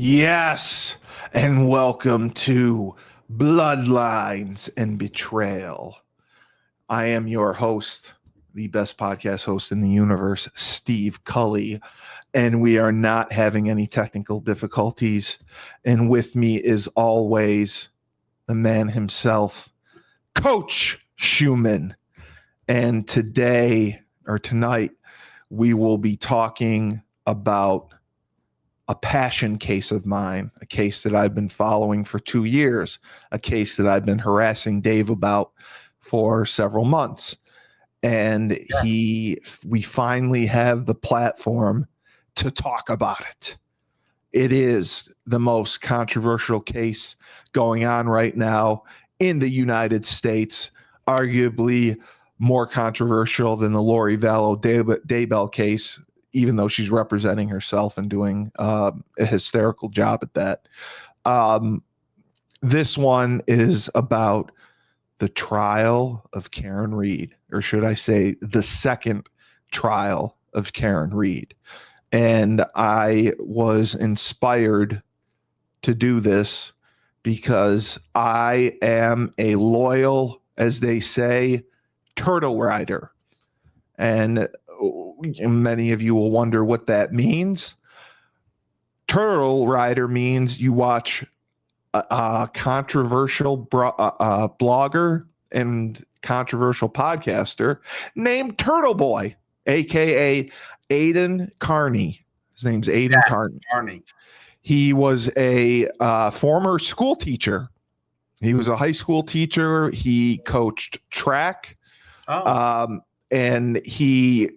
Yes, and welcome to Bloodlines and Betrayal. I am your host, the best podcast host in the universe, Steve Cully, and we are not having any technical difficulties. And with me is always the man himself, Coach Schuman. And tonight, we will be talking about a passion case of mine, a case that I've been following for 2 years, a case that I've been harassing Dave about for several months. And we finally have the platform to talk about it. It is the most controversial case going on right now in the United States, arguably more controversial than the Lori Vallow Daybell case, even though she's representing herself and doing a hysterical job at that. This one is about the trial of Karen Read, or should I say the second trial of Karen Read. And I was inspired to do this because I am a loyal, as they say, turtle rider. And many of you will wonder what that means. Turtle rider means you watch a controversial blogger and controversial podcaster named Turtle Boy, aka Aidan Carney. His name's Aidan Carney. He was a former school teacher. He was a high school teacher. He coached track. And he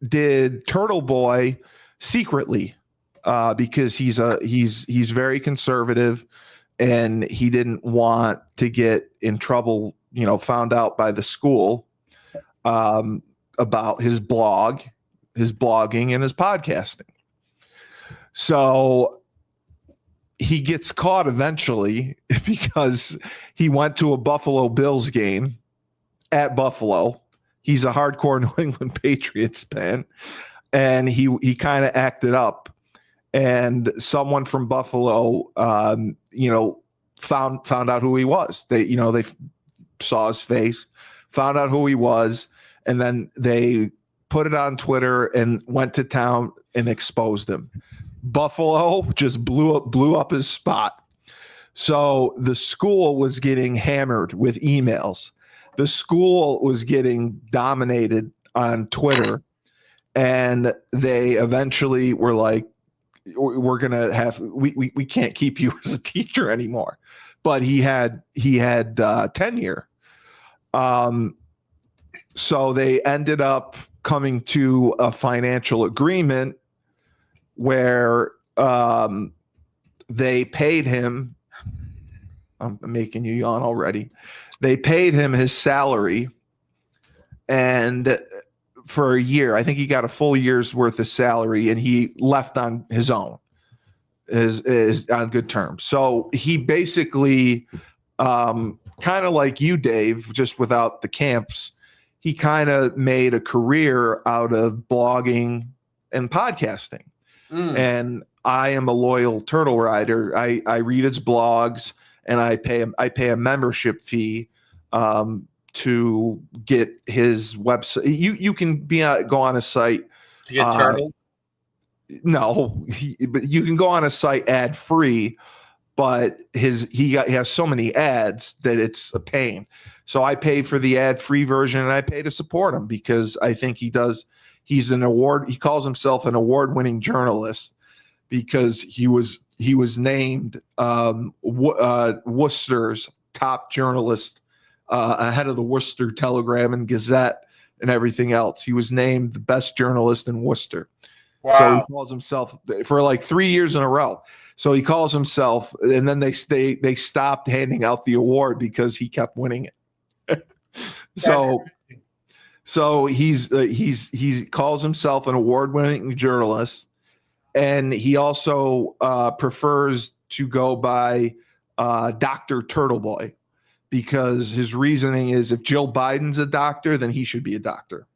did Turtle Boy secretly because he's very conservative, and he didn't want to get in trouble, found out by the school about his blogging and his podcasting. So he gets caught eventually because he went to a Buffalo Bills game at Buffalo. He's a hardcore New England Patriots fan, and he kind of acted up. And someone from Buffalo, found out who he was. They saw his face, found out who he was, and then they put it on Twitter and went to town and exposed him. Buffalo just blew up his spot. So the school was getting hammered with emails. The school was getting dominated on Twitter, and they eventually were like, we're going to have, we can't keep you as a teacher anymore. But he had tenure. So they ended up coming to a financial agreement where they paid him. I'm making you yawn already. They paid him his salary, and for a year, I think he got a full year's worth of salary, and he left on his own, is on good terms. So he basically, kind of like you, Dave, just without the camps, he kind of made a career out of blogging and podcasting. And I am a loyal turtle rider. I read his blogs, and I pay a membership fee to get his website. You can go on a site to get turtle. No, but you can go on a site ad free, but he has so many ads that it's a pain. So I pay for the ad free version, and I pay to support him because I think he calls himself an award-winning journalist because he was named Worcester's top journalist, ahead of the Worcester Telegram and Gazette and everything else. He was named the best journalist in Worcester. Wow. So he calls himself for like 3 years in a row. So he calls himself, and then they stopped handing out the award because he kept winning it. So he calls himself an award-winning journalist, and he also prefers to go by Dr. Turtleboy, because his reasoning is if Joe Biden's a doctor, then he should be a doctor.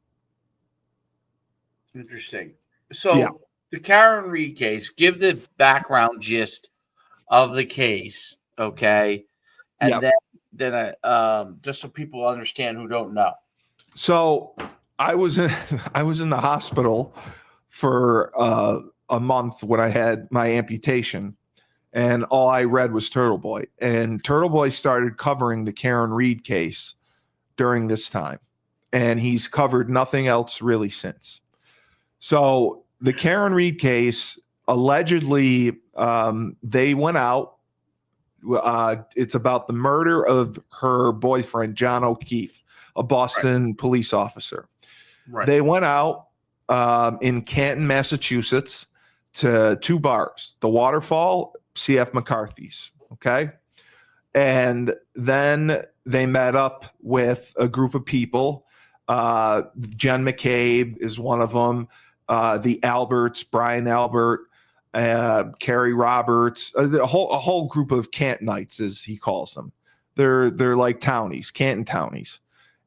Interesting. So The Karen Read case, give the background gist of the case, okay? And Yep. then just so people understand who don't know. So I was in the hospital for a month when I had my amputation, and all I read was Turtle Boy. And Turtle Boy started covering the Karen Reed case during this time, and he's covered nothing else really since. So the Karen Reed case, allegedly, they went out. It's about the murder of her boyfriend, John O'Keefe, a Boston police officer. Right. They went out in Canton, Massachusetts, to two bars, the Waterfall, C.F. McCarthy's. Okay. And then they met up with a group of people. Jen McCabe is one of them. The Alberts, Brian Albert, Carrie Roberts, a whole group of Cantonites, as he calls them. They're like townies, Canton townies.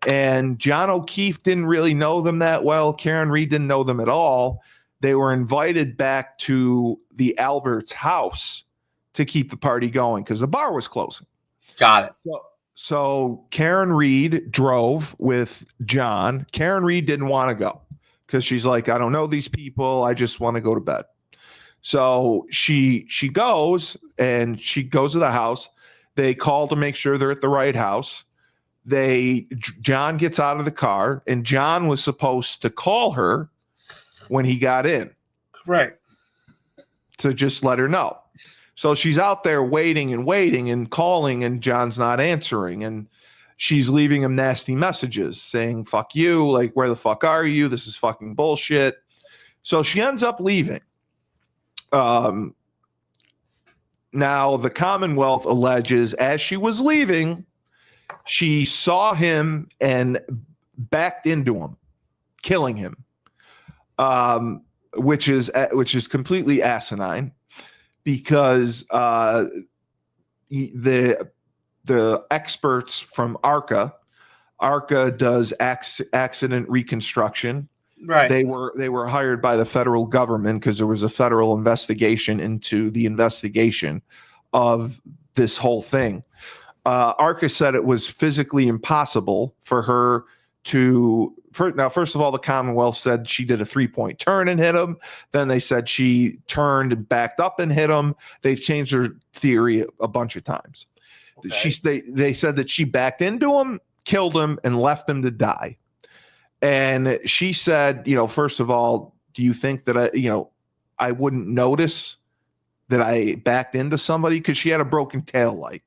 And John O'Keefe didn't really know them that well. Karen Reed didn't know them at all. They were invited back to the Alberts' house to keep the party going because the bar was closing. Got it. So Karen Reed drove with John. Karen Reed didn't want to go because she's like, I don't know these people. I just want to go to bed. So she goes and she goes to the house. They call to make sure they're at the right house. John gets out of the car, and John was supposed to call her when he got in. Right. To just let her know. So she's out there waiting and calling, and John's not answering. And she's leaving him nasty messages saying, fuck you. Like, where the fuck are you? This is fucking bullshit. So she ends up leaving. Now, the Commonwealth alleges as she was leaving, she saw him and backed into him, killing him, which is completely asinine because the experts from ARCA does accident reconstruction. Right. They were hired by the federal government because there was a federal investigation into the investigation of this whole thing. ARCA said it was physically impossible for her to. Now, first of all, the Commonwealth said she did a 3-point turn and hit him. Then they said she turned and backed up and hit him. They've changed their theory a bunch of times. Okay. They said that she backed into him, killed him, and left him to die. And she said, first of all, do you think that I wouldn't notice that I backed into somebody? Because she had a broken tail light.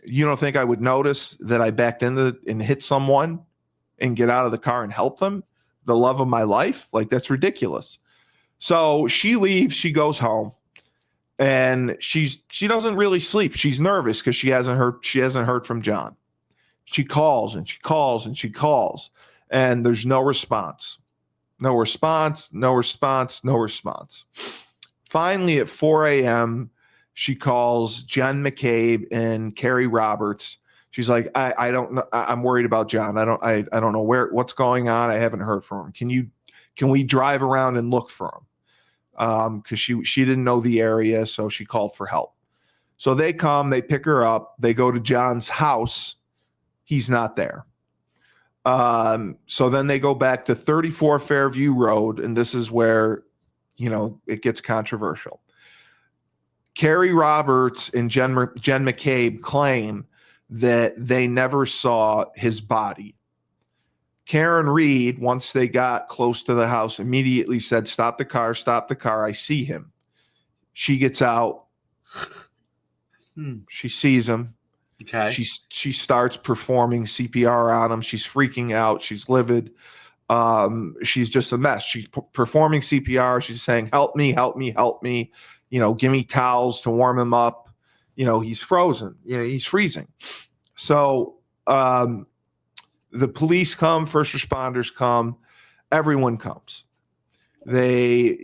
You don't think I would notice that I backed into and hit someone and get out of the car and help them? The love of my life? Like, that's ridiculous. So she leaves, she goes home, and she doesn't really sleep. She's nervous because she hasn't heard from John. She calls and she calls and she calls, and there's no response. No response, no response, no response. Finally, at 4 a.m., she calls Jen McCabe and Carrie Roberts. She's like, I don't know. I'm worried about John. I don't know what's going on. I haven't heard from him. Can we drive around and look for him? Because she didn't know the area, so she called for help. So they come, they pick her up, they go to John's house. He's not there. So then they go back to 34 Fairview Road, and this is where, it gets controversial. Carrie Roberts and Jen McCabe claim that they never saw his body. Karen Reed, once they got close to the house, immediately said, stop the car, I see him. She gets out. She sees him. Okay. She starts performing CPR on him. She's freaking out. She's livid. She's just a mess. She's performing CPR. She's saying, help me, help me, help me. Give me towels to warm him up. He's frozen. He's freezing. So the police come, first responders come, everyone comes. They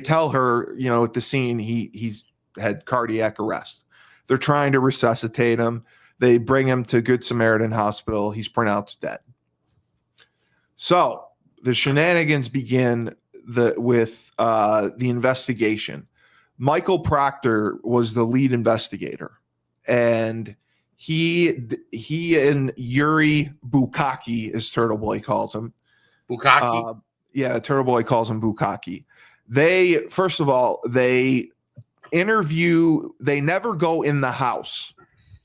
tell her, at the scene, he's had cardiac arrest. They're trying to resuscitate him. They bring him to Good Samaritan Hospital. He's pronounced dead. So the shenanigans begin with the investigation. Michael Proctor was the lead investigator, and he and Yuri Bukaki, as Turtle Boy calls him. Bukaki? Yeah, Turtle Boy calls him Bukaki. They, first of all, they never go in the house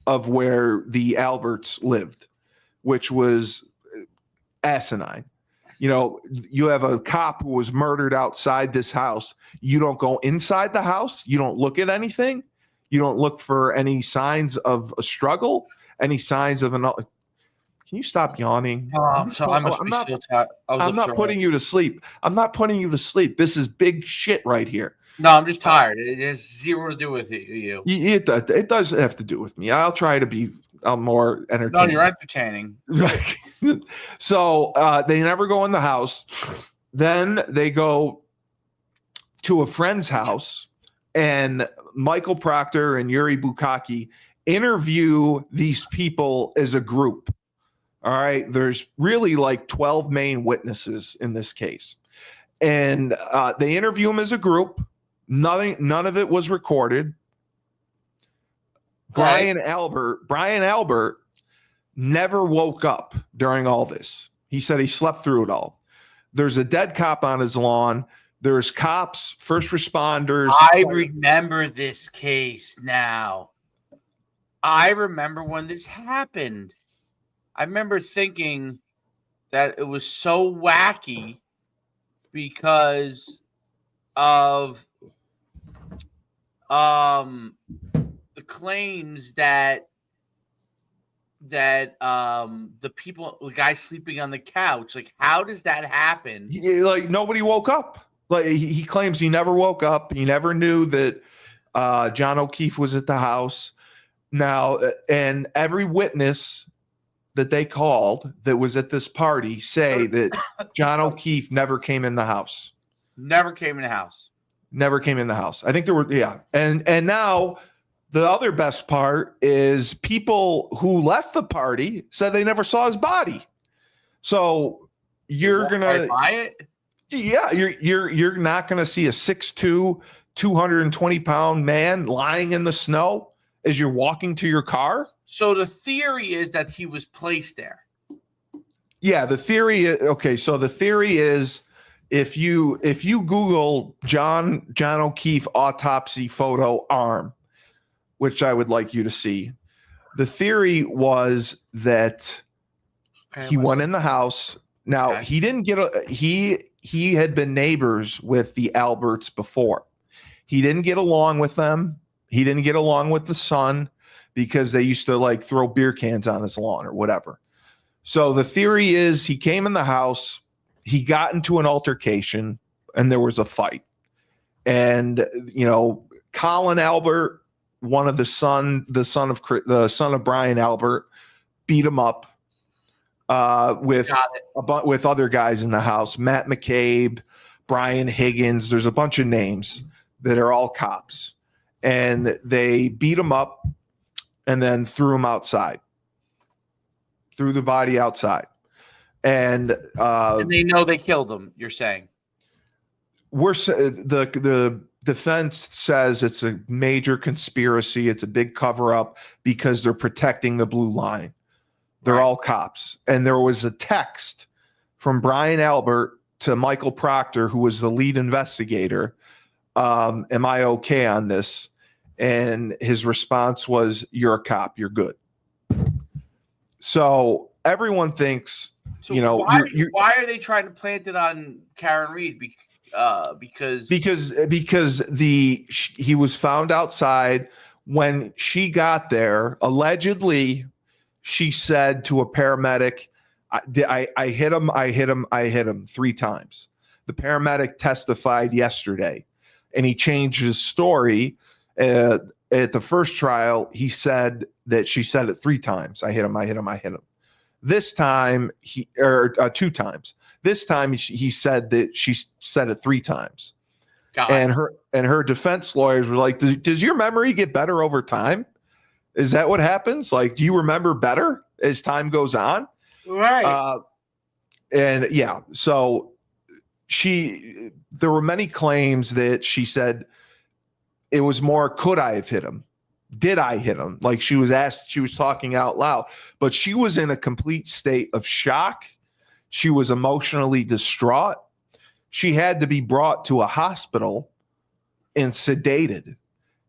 of where the Alberts lived, which was asinine. You know, you have a cop who was murdered outside this house. You don't go inside the house. You don't look at anything. You don't look for any signs of a struggle, any signs of an. Can you stop yawning? So I must be so tired. I'm not putting you to sleep. I'm not putting you to sleep. This is big shit right here. No, I'm just tired. It has zero to do with you. It does have to do with me. I'll try to be more entertaining. No, you're entertaining. So they never go in the house. Then they go to a friend's house, and Michael Proctor and Yuri Bukaki interview these people as a group. All right. There's really like 12 main witnesses in this case. And they interview them as a group. None of it was recorded. Brian Albert never woke up during all this. He said he slept through it all. There's a dead cop on his lawn. There's cops, first responders. I remember this case now. I remember when this happened. I remember thinking that it was so wacky because of the claims that the guy sleeping on the couch, like, how does that happen? Like, nobody woke up. Like, he claims he never woke up. He never knew that John O'Keefe was at the house. Now, and every witness that they called that was at this party say that John O'Keefe never came in the house. Never came in the house. Never came in the house. I think there were, yeah. And now the other best part is people who left the party said they never saw his body. So you're gonna buy it? Yeah, you're not gonna see a 6'2", 220-pound man lying in the snow as you're walking to your car. So the theory is that he was placed there. Yeah, the theory. Okay, so the theory is if you Google John O'Keefe autopsy photo arm, which I would like you to see, the theory was that he went in the house. Now he didn't get he had been neighbors with the Alberts before. He didn't get along with them. He didn't get along with the son because they used to like throw beer cans on his lawn or whatever. So the theory is he came in the house, he got into an altercation, and there was a fight. And, you know, Colin Albert, one of the son of Brian Albert, beat him up with other guys in the house. Matt McCabe, Brian Higgins. There's a bunch of names that are all cops. And they beat him up and then threw him outside. Threw the body outside. And they know they killed him, you're saying? The defense says it's a major conspiracy. It's a big cover-up because they're protecting the blue line. They're all cops. And there was a text from Brian Albert to Michael Proctor, who was the lead investigator. Am I okay on this? And his response was, you're a cop. You're good. So everyone thinks, you know, why are they trying to plant it on Karen Reed? Because he was found outside. When she got there, allegedly, she said to a paramedic, I hit him 3 times. The paramedic testified yesterday, and he changed his story. At the first trial, he said that she said it 3 times. I hit him. This time, 2 times. This time, he said that she said it 3 times. And her defense lawyers were like, does your memory get better over time? Is that what happens? Like, do you remember better as time goes on? Right. And yeah, so there were many claims that she said it was more, could I have hit him? Did I hit him? Like she was asked, she was talking out loud, but she was in a complete state of shock. She was emotionally distraught. She had to be brought to a hospital and sedated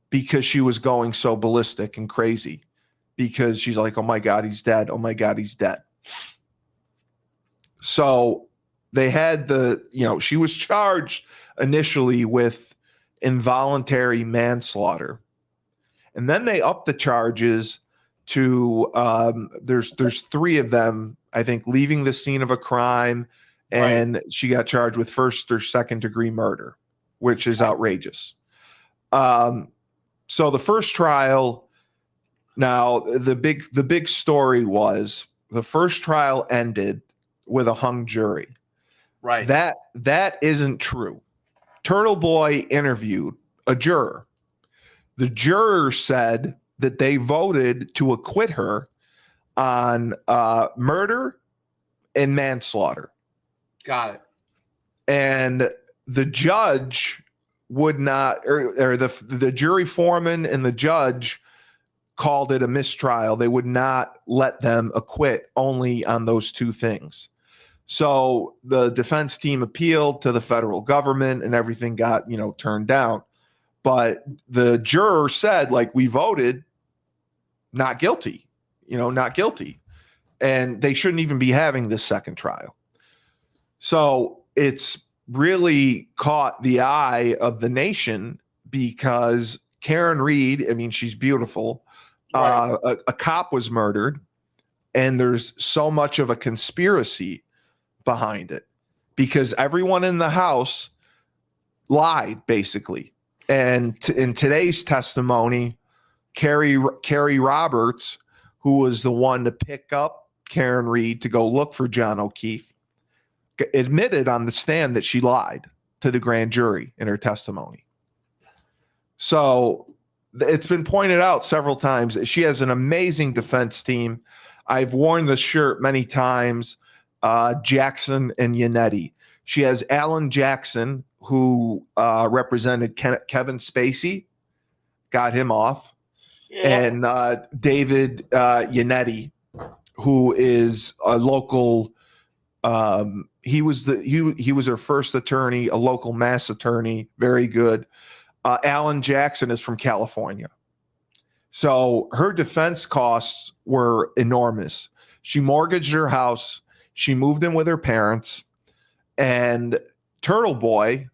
because she was going so ballistic and crazy, because she's like, oh my God, he's dead. Oh my God, he's dead. So they had she was charged initially with involuntary manslaughter. And then they upped the charges to there's 3 of them, I think, leaving the scene of a crime, and she got charged with first or second degree murder, which is outrageous. So the first trial, now the big story was the first trial ended with a hung jury. Right. That isn't true. Turtle Boy interviewed a juror. The juror said that they voted to acquit her on murder and manslaughter. Got it. And the judge would not, or the jury foreman and the judge called it a mistrial. They would not let them acquit only on those 2 things. So the defense team appealed to the federal government and everything got, turned down. But the juror said, like, we voted not guilty, not guilty. And they shouldn't even be having this second trial. So it's really caught the eye of the nation because Karen Reed, I mean, she's beautiful. Right. A cop was murdered, and there's so much of a conspiracy behind it because everyone in the house lied, basically. And in today's testimony, Carrie Roberts, who was the one to pick up Karen Reed to go look for John O'Keefe, admitted on the stand that she lied to the grand jury in her testimony. So it's been pointed out several times. She has an amazing defense team. I've worn the shirt many times, Jackson and Yannetti. She has Alan Jackson, who represented Kevin Spacey, got him off. Yeah. And David Yannetti, who is a local, he was her first attorney, a local mass attorney, very good. Alan Jackson is from California. So her defense costs were enormous. She mortgaged her house. She moved in with her parents, and Turtle Boy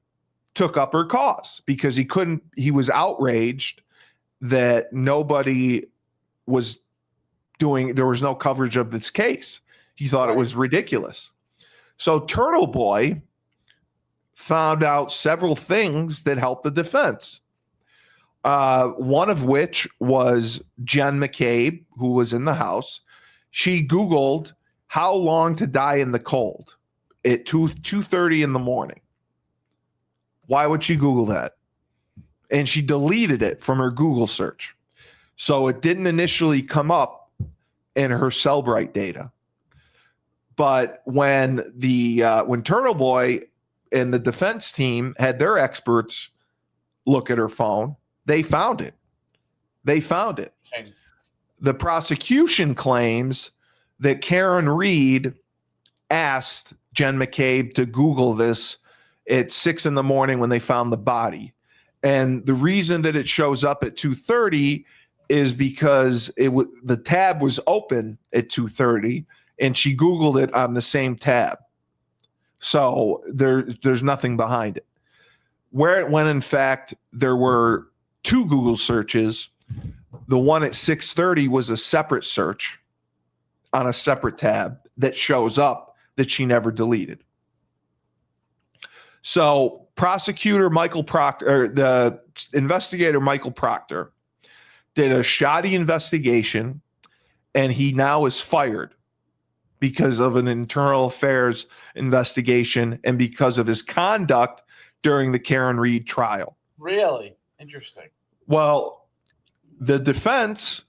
took up her cause because he was outraged that nobody was there was no coverage of this case. He thought it was ridiculous. So Turtle Boy found out several things that helped the defense. One of which was Jen McCabe, who was in the house. She Googled how long to die in the cold at 2:30 in the morning. Why would she Google that? And she deleted it from her Google search. So it didn't initially come up in her Cellbrite data. But when Turtle Boy and the defense team had their experts look at her phone, they found it. Okay. The prosecution claims that Karen Reed asked Jen McCabe to Google this at 6 a.m. when they found the body. And the reason that it shows up at 2:30 is because the tab was open at 2:30 and she Googled it on the same tab. So there's nothing behind it. When in fact there were 2 Google searches, the one at 6:30 was a separate search on a separate tab that shows up that she never deleted. So prosecutor Michael Proctor, or the investigator Michael Proctor, did a shoddy investigation, and he now is fired because of an internal affairs investigation and because of his conduct during the Karen Reed trial. Really? Interesting. Well, the defense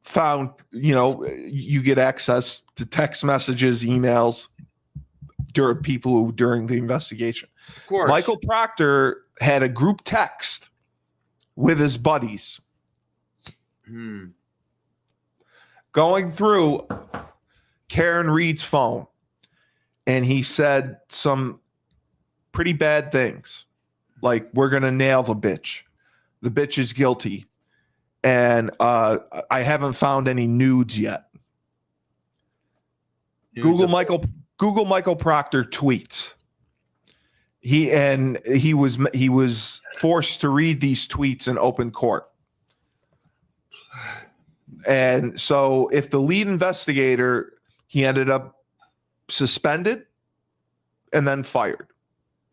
found, you get access to text messages, emails, during the investigation. Of course. Michael Proctor had a group text with his buddies. Going through Karen Reed's phone, and he said some pretty bad things, like, we're going to nail the bitch. The bitch is guilty. And I haven't found any nudes yet. Google Michael Proctor tweets. He was forced to read these tweets in open court. And so if the lead investigator, he ended up suspended and then fired.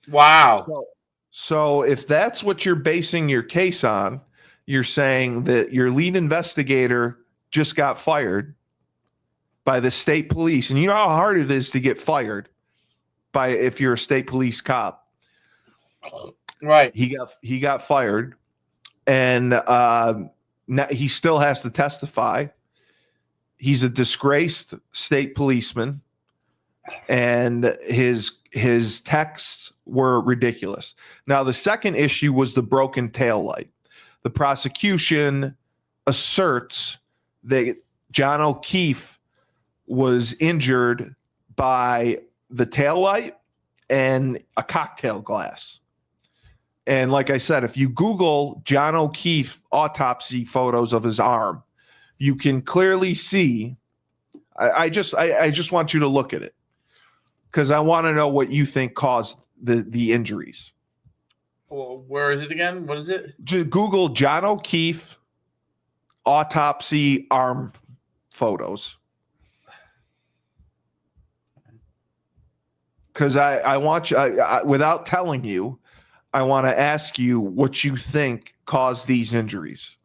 Wow. So if that's what you're basing your case on, you're saying that your lead investigator just got fired by the state police. And you know how hard it is to get fired if you're a state police cop. Right. He got fired, and now he still has to testify. He's a disgraced state policeman, and his texts were ridiculous. Now, the second issue was the broken taillight. The prosecution asserts that John O'Keefe was injured by the taillight and a cocktail glass. And like I said, if you Google John O'Keefe autopsy photos of his arm, you can clearly see. I just want you to look at it, because I want to know what you think caused the injuries. Well, where is it again? What is it? Just Google John O'Keefe autopsy arm photos. Because I want you, without telling you, I want to ask you what you think caused these injuries.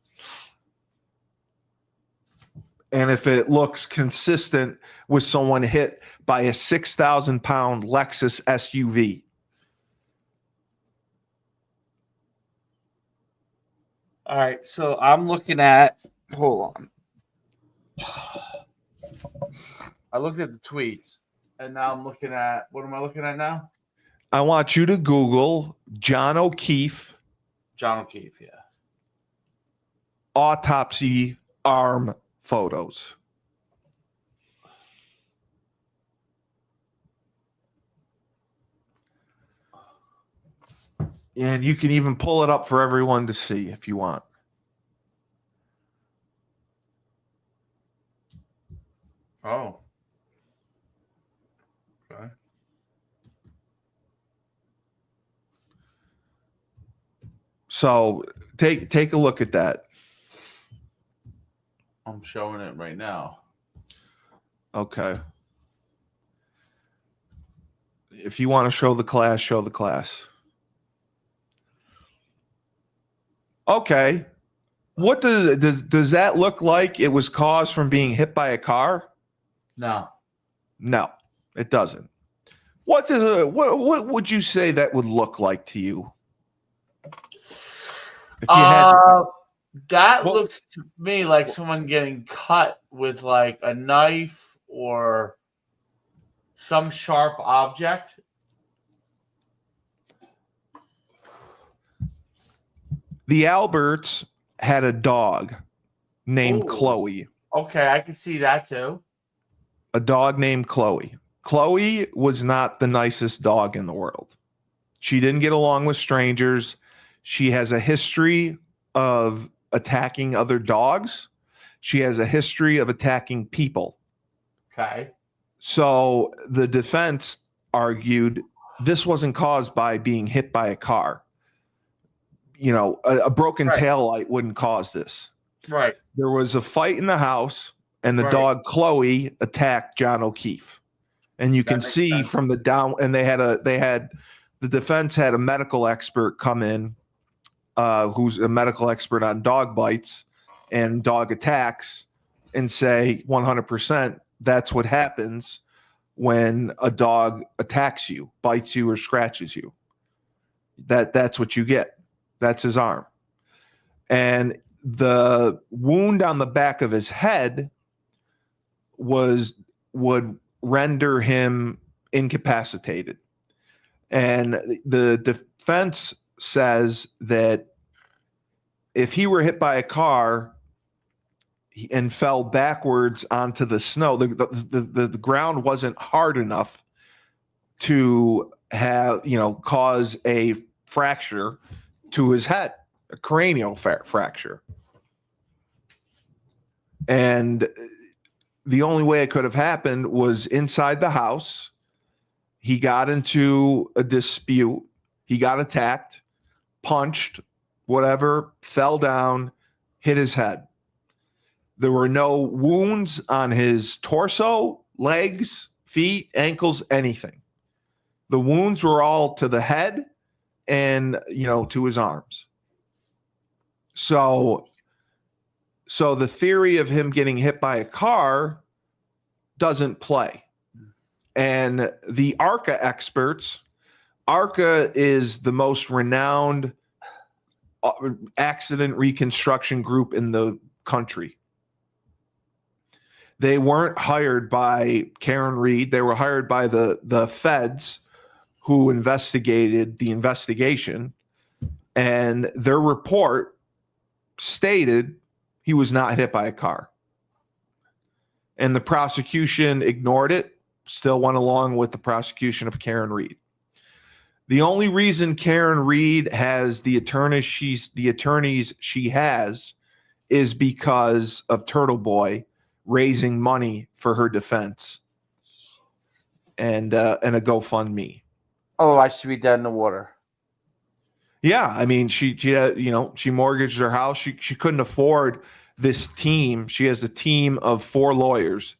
And if it looks consistent with someone hit by a 6,000-pound Lexus SUV. All right, so I'm looking at. Hold on. I looked at the tweets, and now I'm looking at. What am I looking at now? I want you to Google John O'Keefe. John O'Keefe, yeah. Autopsy arm photos. And you can even pull it up for everyone to see if you want. Oh. Okay. So take a look at that. I'm showing it right now. Okay. If you want to show the class, show the class. Okay. What does that look like? It was caused from being hit by a car? No. No, it doesn't. What would you say that would look like to you? If you had that looks to me like someone getting cut with like a knife or some sharp object. The Alberts had a dog named Chloe. Okay, I can see that too. A dog named Chloe. Chloe was not the nicest dog in the world. She didn't get along with strangers. She has a history of attacking other dogs. She has a history of attacking people. Okay. So the defense argued this wasn't caused by being hit by a car. You know, a broken taillight wouldn't cause this. Right. There was a fight in the house, and the dog Chloe attacked John O'Keefe. And you can see from the down, and the defense had a medical expert come in, who's a medical expert on dog bites and dog attacks, and say 100% that's what happens when a dog attacks you, bites you, or scratches you. That's what you get. That's his arm. And the wound on the back of his head would render him incapacitated. And the defense says that if he were hit by a car and fell backwards onto the snow, the ground wasn't hard enough to have, cause a fracture to his head, a cranial fracture. And the only way it could have happened was inside the house. He got into a dispute. He got attacked, punched, whatever, fell down, hit his head. There were no wounds on his torso, legs, feet, ankles, anything. The wounds were all to the head and, to his arms. So the theory of him getting hit by a car doesn't play. And the ARCA experts, ARCA is the most renowned accident reconstruction group in the country. They weren't hired by Karen Reed. They were hired by the feds who investigated the investigation. And their report stated he was not hit by a car. And the prosecution ignored it, still went along with the prosecution of Karen Reed. The only reason Karen Reed has the attorneys she has is because of Turtle Boy raising money for her defense and a GoFundMe. Oh, I should be dead in the water. Yeah, I mean, she mortgaged her house. She couldn't afford this team. She has a team of 4 lawyers.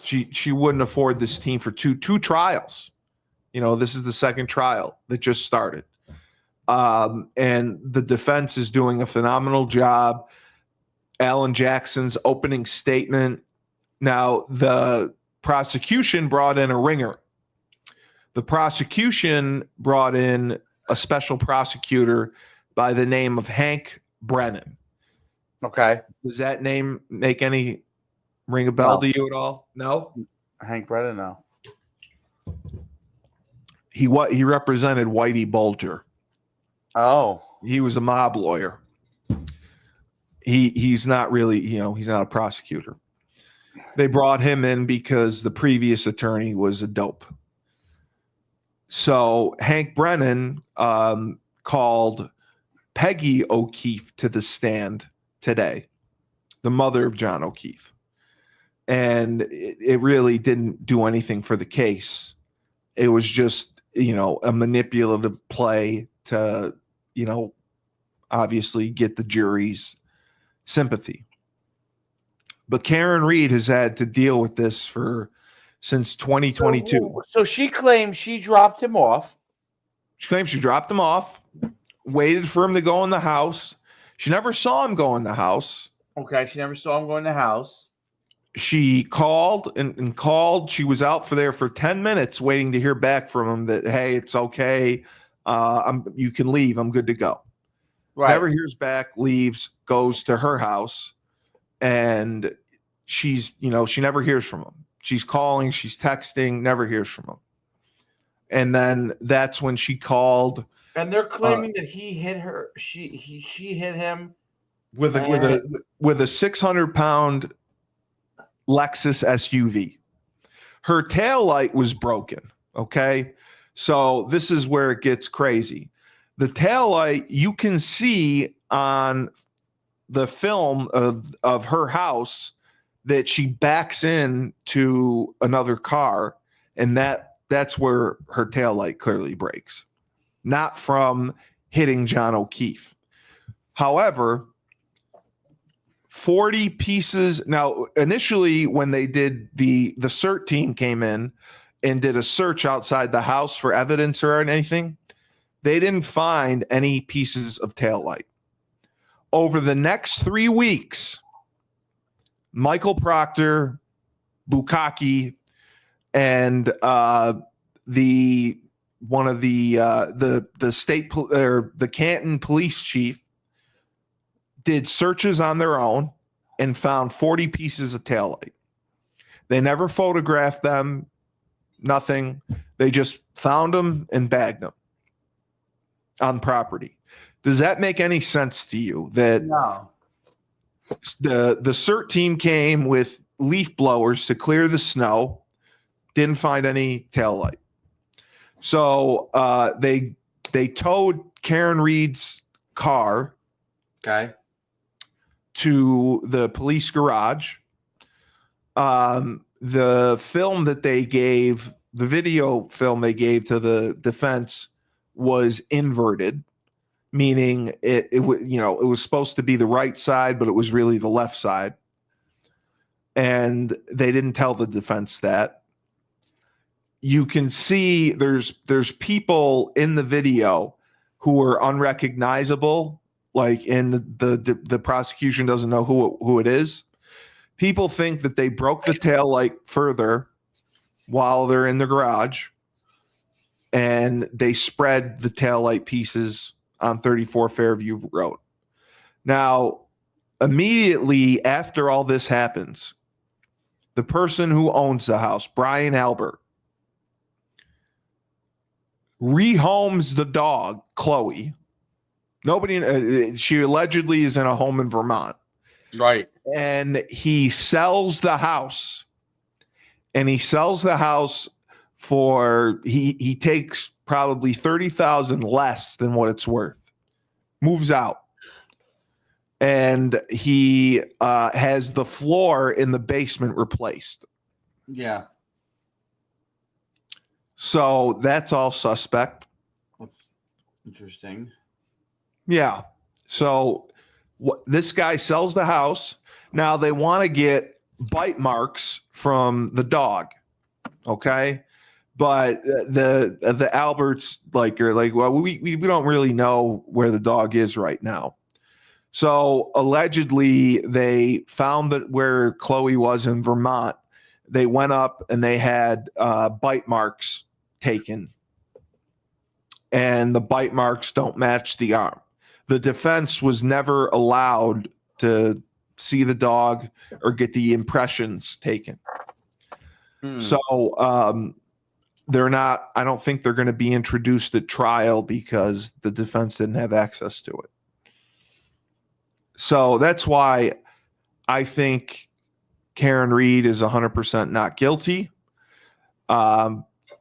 She wouldn't afford this team for two trials. This is the second trial that just started. And the defense is doing a phenomenal job. Alan Jackson's opening statement. Now, the prosecution brought in a ringer. The prosecution brought in a special prosecutor by the name of Hank Brennan. Okay. Does that name ring a bell to you at all? No? Hank Brennan, no. He represented Whitey Bulger. Oh. He was a mob lawyer. He's not really, he's not a prosecutor. They brought him in because the previous attorney was a dope. So Hank Brennan called Peggy O'Keefe to the stand today, the mother of John O'Keefe. And it really didn't do anything for the case. It was just, a manipulative play to, obviously get the jury's sympathy. But Karen Reed has had to deal with this since 2022. So she claims she dropped him off. She claims she dropped him off, waited for him to go in the house. She never saw him go in the house. Okay, she never saw him go in the house. She called and called. She was out there for 10 minutes waiting to hear back from him that, hey, it's okay. You can leave. I'm good to go. Right. Never hears back, leaves, goes to her house. And she never hears from him. She's calling, she's texting, never hears from him. And then that's when she called. And they're claiming that he hit her. She hit him with a 600-pound Lexus SUV. Her taillight was broken. Okay. So this is where it gets crazy. The taillight, you can see on the film of her house that she backs in to another car, and that's where her taillight clearly breaks. Not from hitting John O'Keefe. However, 40 pieces. Now, initially, when they did the CERT team came in and did a search outside the house for evidence or anything, they didn't find any pieces of taillight. Over the next 3 weeks, Michael Proctor, Bukaki, and the state or the Canton police chief did searches on their own and found 40 pieces of taillight. They never photographed them, nothing. They just found them and bagged them on property. Does that make any sense to you? That No. the CERT team came with leaf blowers to clear the snow, didn't find any taillight. So they towed Karen Reed's car to the police garage. The film that they gave, the video film they gave to the defense was inverted, meaning it was supposed to be the right side, but it was really the left side. And they didn't tell the defense that. You can see there's people in the video who are unrecognizable, like in the prosecution doesn't know who it is. People think that they broke the taillight further while they're in the garage, and they spread the taillight pieces on 34 Fairview Road. Now, immediately after all this happens, the person who owns the house, Brian Albert, rehomes the dog, Chloe. She allegedly is in a home in Vermont. Right. And he sells the house. And he sells the house for, he takes probably $30,000 less than what it's worth. Moves out. And he has the floor in the basement replaced. Yeah. So that's all suspect. That's interesting. Yeah. So this guy sells the house. Now they want to get bite marks from the dog. Okay. But the Alberts are like, well, we don't really know where the dog is right now. So allegedly they found that where Chloe was in Vermont, they went up and they had bite marks taken, and the bite marks don't match the arm. The defense was never allowed to see the dog or get the impressions taken. So they're not, I don't think they're going to be introduced at trial because the defense didn't have access to it. So that's why I think Karen Reed is 100% not guilty.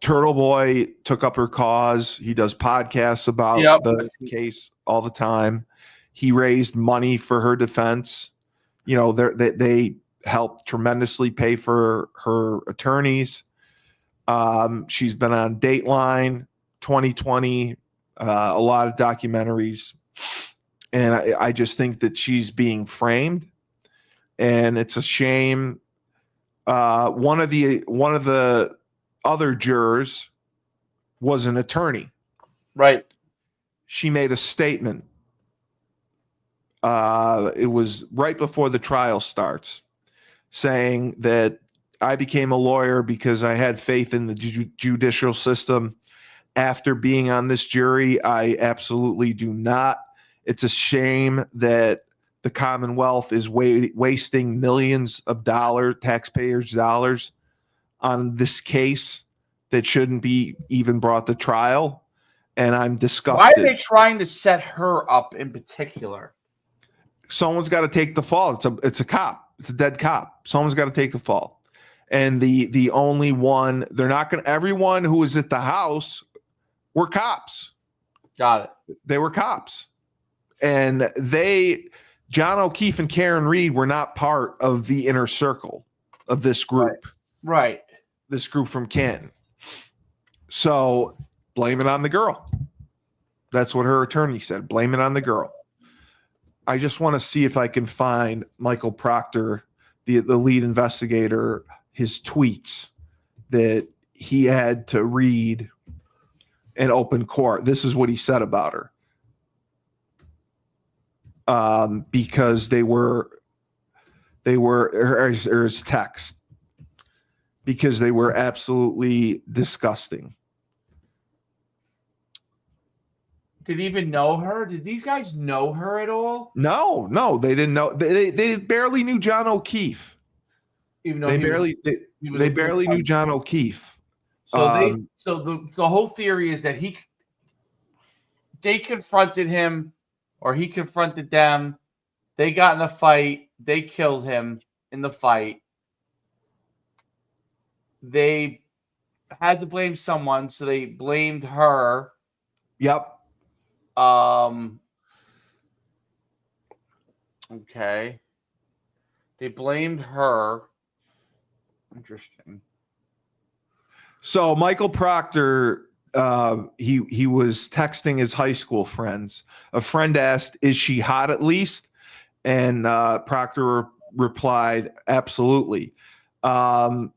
Turtle Boy took up her cause. He does podcasts about the case all the time. He raised money for her defense. You know, they helped tremendously pay for her attorneys. She's been on Dateline, 2020, a lot of documentaries. And I just think that she's being framed, and it's a shame. One of the other jurors was an attorney. Right. She made a statement. It was right before the trial starts, saying that I became a lawyer because I had faith in the judicial system. After being on this jury, I absolutely do not. It's a shame that the Commonwealth is wasting millions of taxpayers' dollars on this case that shouldn't be even brought to trial. And I'm disgusted. Why are they trying to set her up in particular? Someone's got to take the fall. It's a cop. It's a dead cop. Someone's got to take the fall. And the only one, they're not going to, everyone who was at the house were cops. Got it. They were cops. And John O'Keefe and Karen Reed were not part of the inner circle of this group. Right. This group from Canton. So blame it on the girl. That's what her attorney said. Blame it on the girl. I just want to see if I can find Michael Proctor, the lead investigator, his tweets that he had to read in open court. This is what he said about her. Because they were his text, because they were absolutely disgusting. Did he even know her? Did these guys know her at all? No, they didn't know. They barely knew John O'Keefe. Even though they barely knew John O'Keefe. So the whole theory is that they confronted him or he confronted them. They got in a fight. They killed him in the fight. They had to blame someone, so they blamed her. Yep. Okay. They blamed her. Interesting. So Michael Proctor, he was texting his high school friends. A friend asked, "Is she hot at least?" And Proctor replied, "Absolutely." And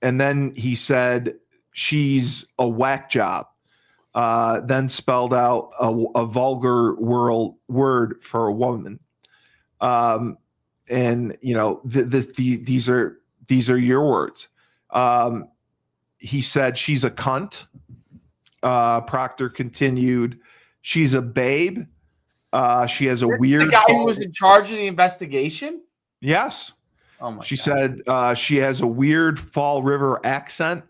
then he said, "She's a whack job." Then spelled out a vulgar word for a woman. And you know, these are your words. He said, "She's a cunt." Proctor continued, "She's a babe. She has a weird." The guy who was in charge of the investigation? Yes. Oh my She God. said she has a weird Fall River accent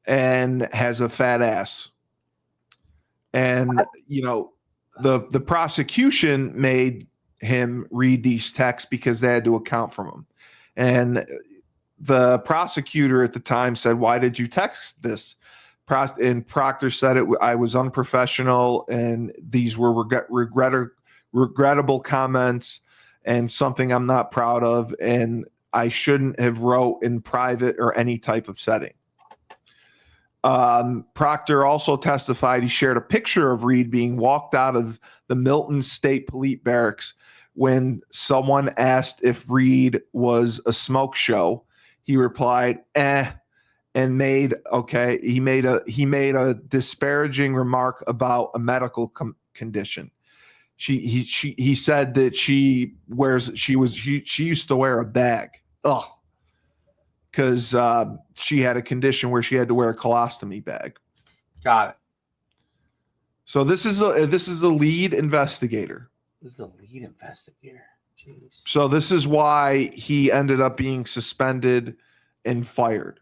and has a fat ass. And you know, the prosecution made him read these texts because they had to account for him. And the prosecutor at the time said, "Why did you text this?" And Proctor said, "I was unprofessional, and these were regrettable comments and something I'm not proud of, and I shouldn't have wrote in private or any type of setting." Proctor also testified he shared a picture of Reed being walked out of the Milton State Police Barracks when someone asked if Reed was a smoke show. He replied, "Eh," and he made a disparaging remark about a medical condition. He said that she used to wear a bag. Ugh. Because she had a condition where she had to wear a colostomy bag. Got it. So this is the lead investigator. This is the lead investigator. Jeez. So this is why he ended up being suspended and fired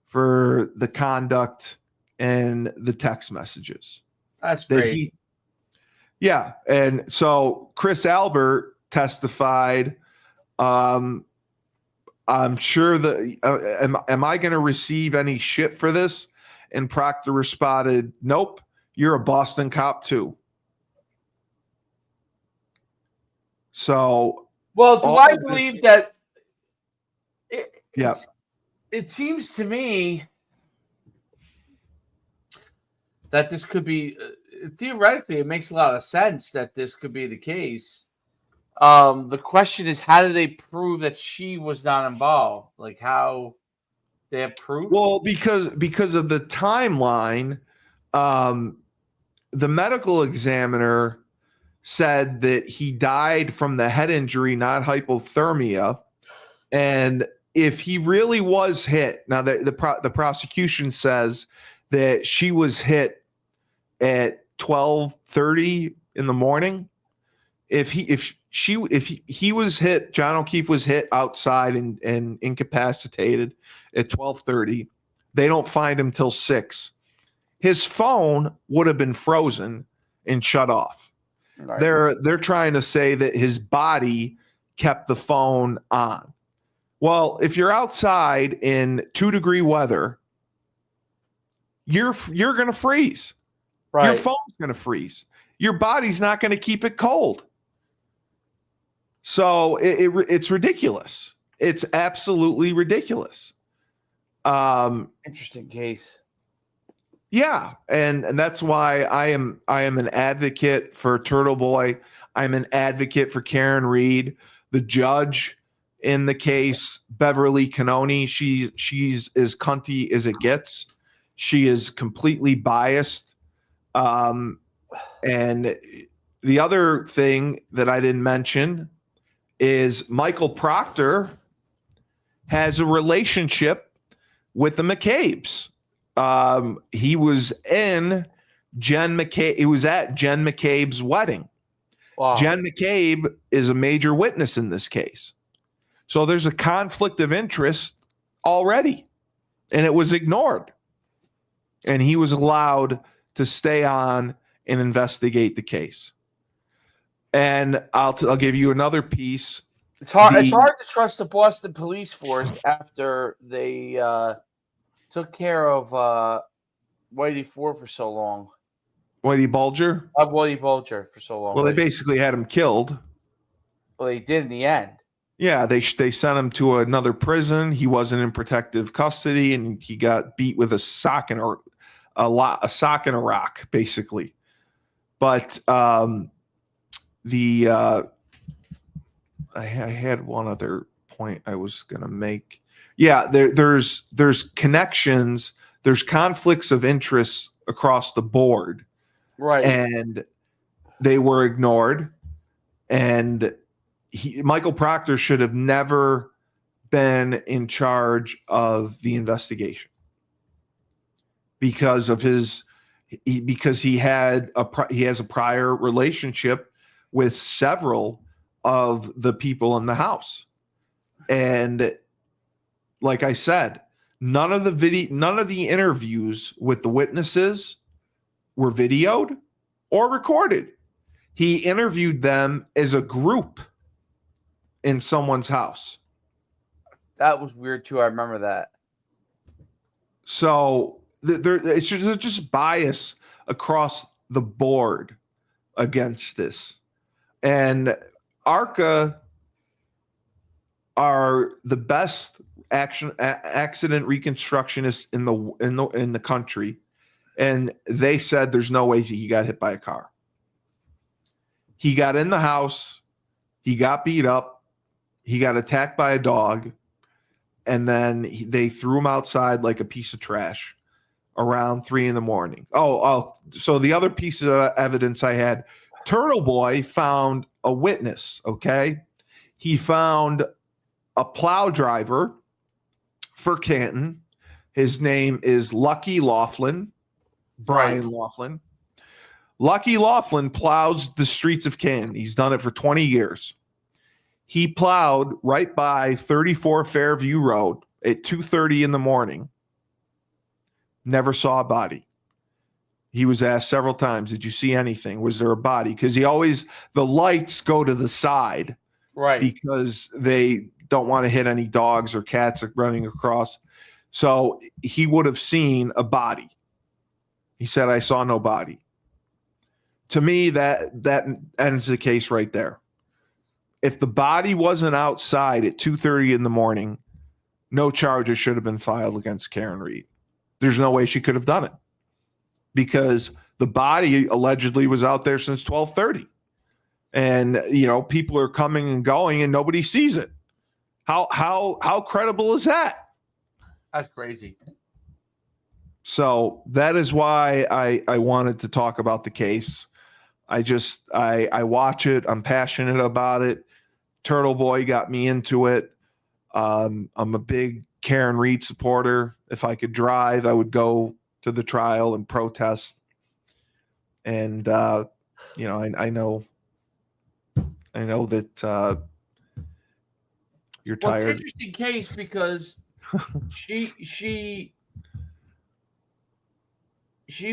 for the conduct and the text messages. That's great. Yeah, and so Chris Albert testified. I'm sure that am I going to receive any shit for this? And Proctor responded, "Nope, you're a Boston cop too." So, well, do I believe that? Yeah, it seems to me that this could be theoretically. It makes a lot of sense that this could be the case. The question is, how do they prove that she was not involved? Like, how they have proof? Well, because of the timeline, the medical examiner said that he died from the head injury, not hypothermia. And if he really was hit, now the prosecution says that she was hit at 12:30 in the morning. If he was hit, John O'Keefe was hit outside and incapacitated at 12:30. They don't find him till 6. His phone would have been frozen and shut off. Right. They're trying to say that his body kept the phone on. Well, if you're outside in 2-degree weather, you're going to freeze. Right. Your phone's going to freeze. Your body's not going to keep it cold. So it's ridiculous. It's absolutely ridiculous. Interesting case. Yeah, and that's why I am an advocate for Turtle Boy. I'm an advocate for Karen Reed, the judge in the case, Beverly Canoni. She's as cunty as it gets. She is completely biased. And the other thing that I didn't mention is Michael Proctor has a relationship with the McCabe's. He was in Jen McCabe. He was at Jen McCabe's wedding. Wow. Jen McCabe is a major witness in this case. So there's a conflict of interest already, and it was ignored. And he was allowed to stay on and investigate the case. And I'll give you another piece. It's hard. It's hard to trust the Boston police force after they took care of Whitey Ford for so long. Whitey Bulger? Whitey Bulger for so long. Well, they basically had him killed. Well, they did in the end. Yeah, they sent him to another prison. He wasn't in protective custody, and he got beat with a sock and a sock and a rock, basically. But I had one other point I was going to make. Yeah, there's connections, there's conflicts of interest across the board, right? And they were ignored. And Michael Proctor should have never been in charge of the investigation because of because he has a prior relationship with several of the people in the house. And like I said, none of the interviews with the witnesses were videoed or recorded. He interviewed them as a group in someone's house. That was weird too. I remember that. So it's just bias across the board against this. And ARCA are the best accident reconstructionists in the country, and they said there's no way he got hit by a car. He got in the house, he got beat up, he got attacked by a dog, and then they threw him outside like a piece of trash around 3 a.m. So the other piece of evidence I had, Turtle Boy found a witness, okay? He found a plow driver for Canton. His name is Lucky Laughlin, Brian Laughlin. Lucky Laughlin plows the streets of Canton. He's done it for 20 years. He plowed right by 34 Fairview Road at 2:30 in the morning. Never saw a body. He was asked several times, did you see anything? Was there a body? Because the lights go to the side. Right. Because they don't want to hit any dogs or cats running across. So he would have seen a body. He said, I saw no body. To me, that ends the case right there. If the body wasn't outside at 2:30 in the morning, no charges should have been filed against Karen Reed. There's no way she could have done it because the body allegedly was out there since 12:30. And, people are coming and going and nobody sees it. How credible is that? That's crazy. So that is why I wanted to talk about the case. I watch it. I'm passionate about it. Turtle Boy got me into it. I'm a big Karen Reed supporter. If I could drive, I would go to the trial and protest. And, I know that you're tired. Well, it's an interesting case because she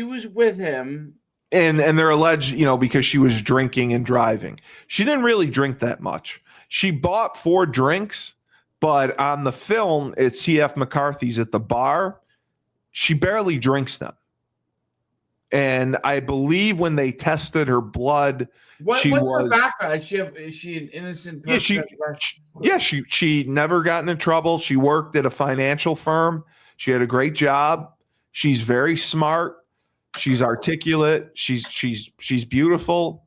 was with him. And they're alleged, because she was drinking and driving. She didn't really drink that much. She bought 4 drinks, but on the film at CF McCarthy's at the bar, she barely drinks them. And I believe when they tested her blood, what's her background? Is she an innocent person? She never got into trouble. She worked at a financial firm. She had a great job. She's very smart. She's articulate. She's beautiful,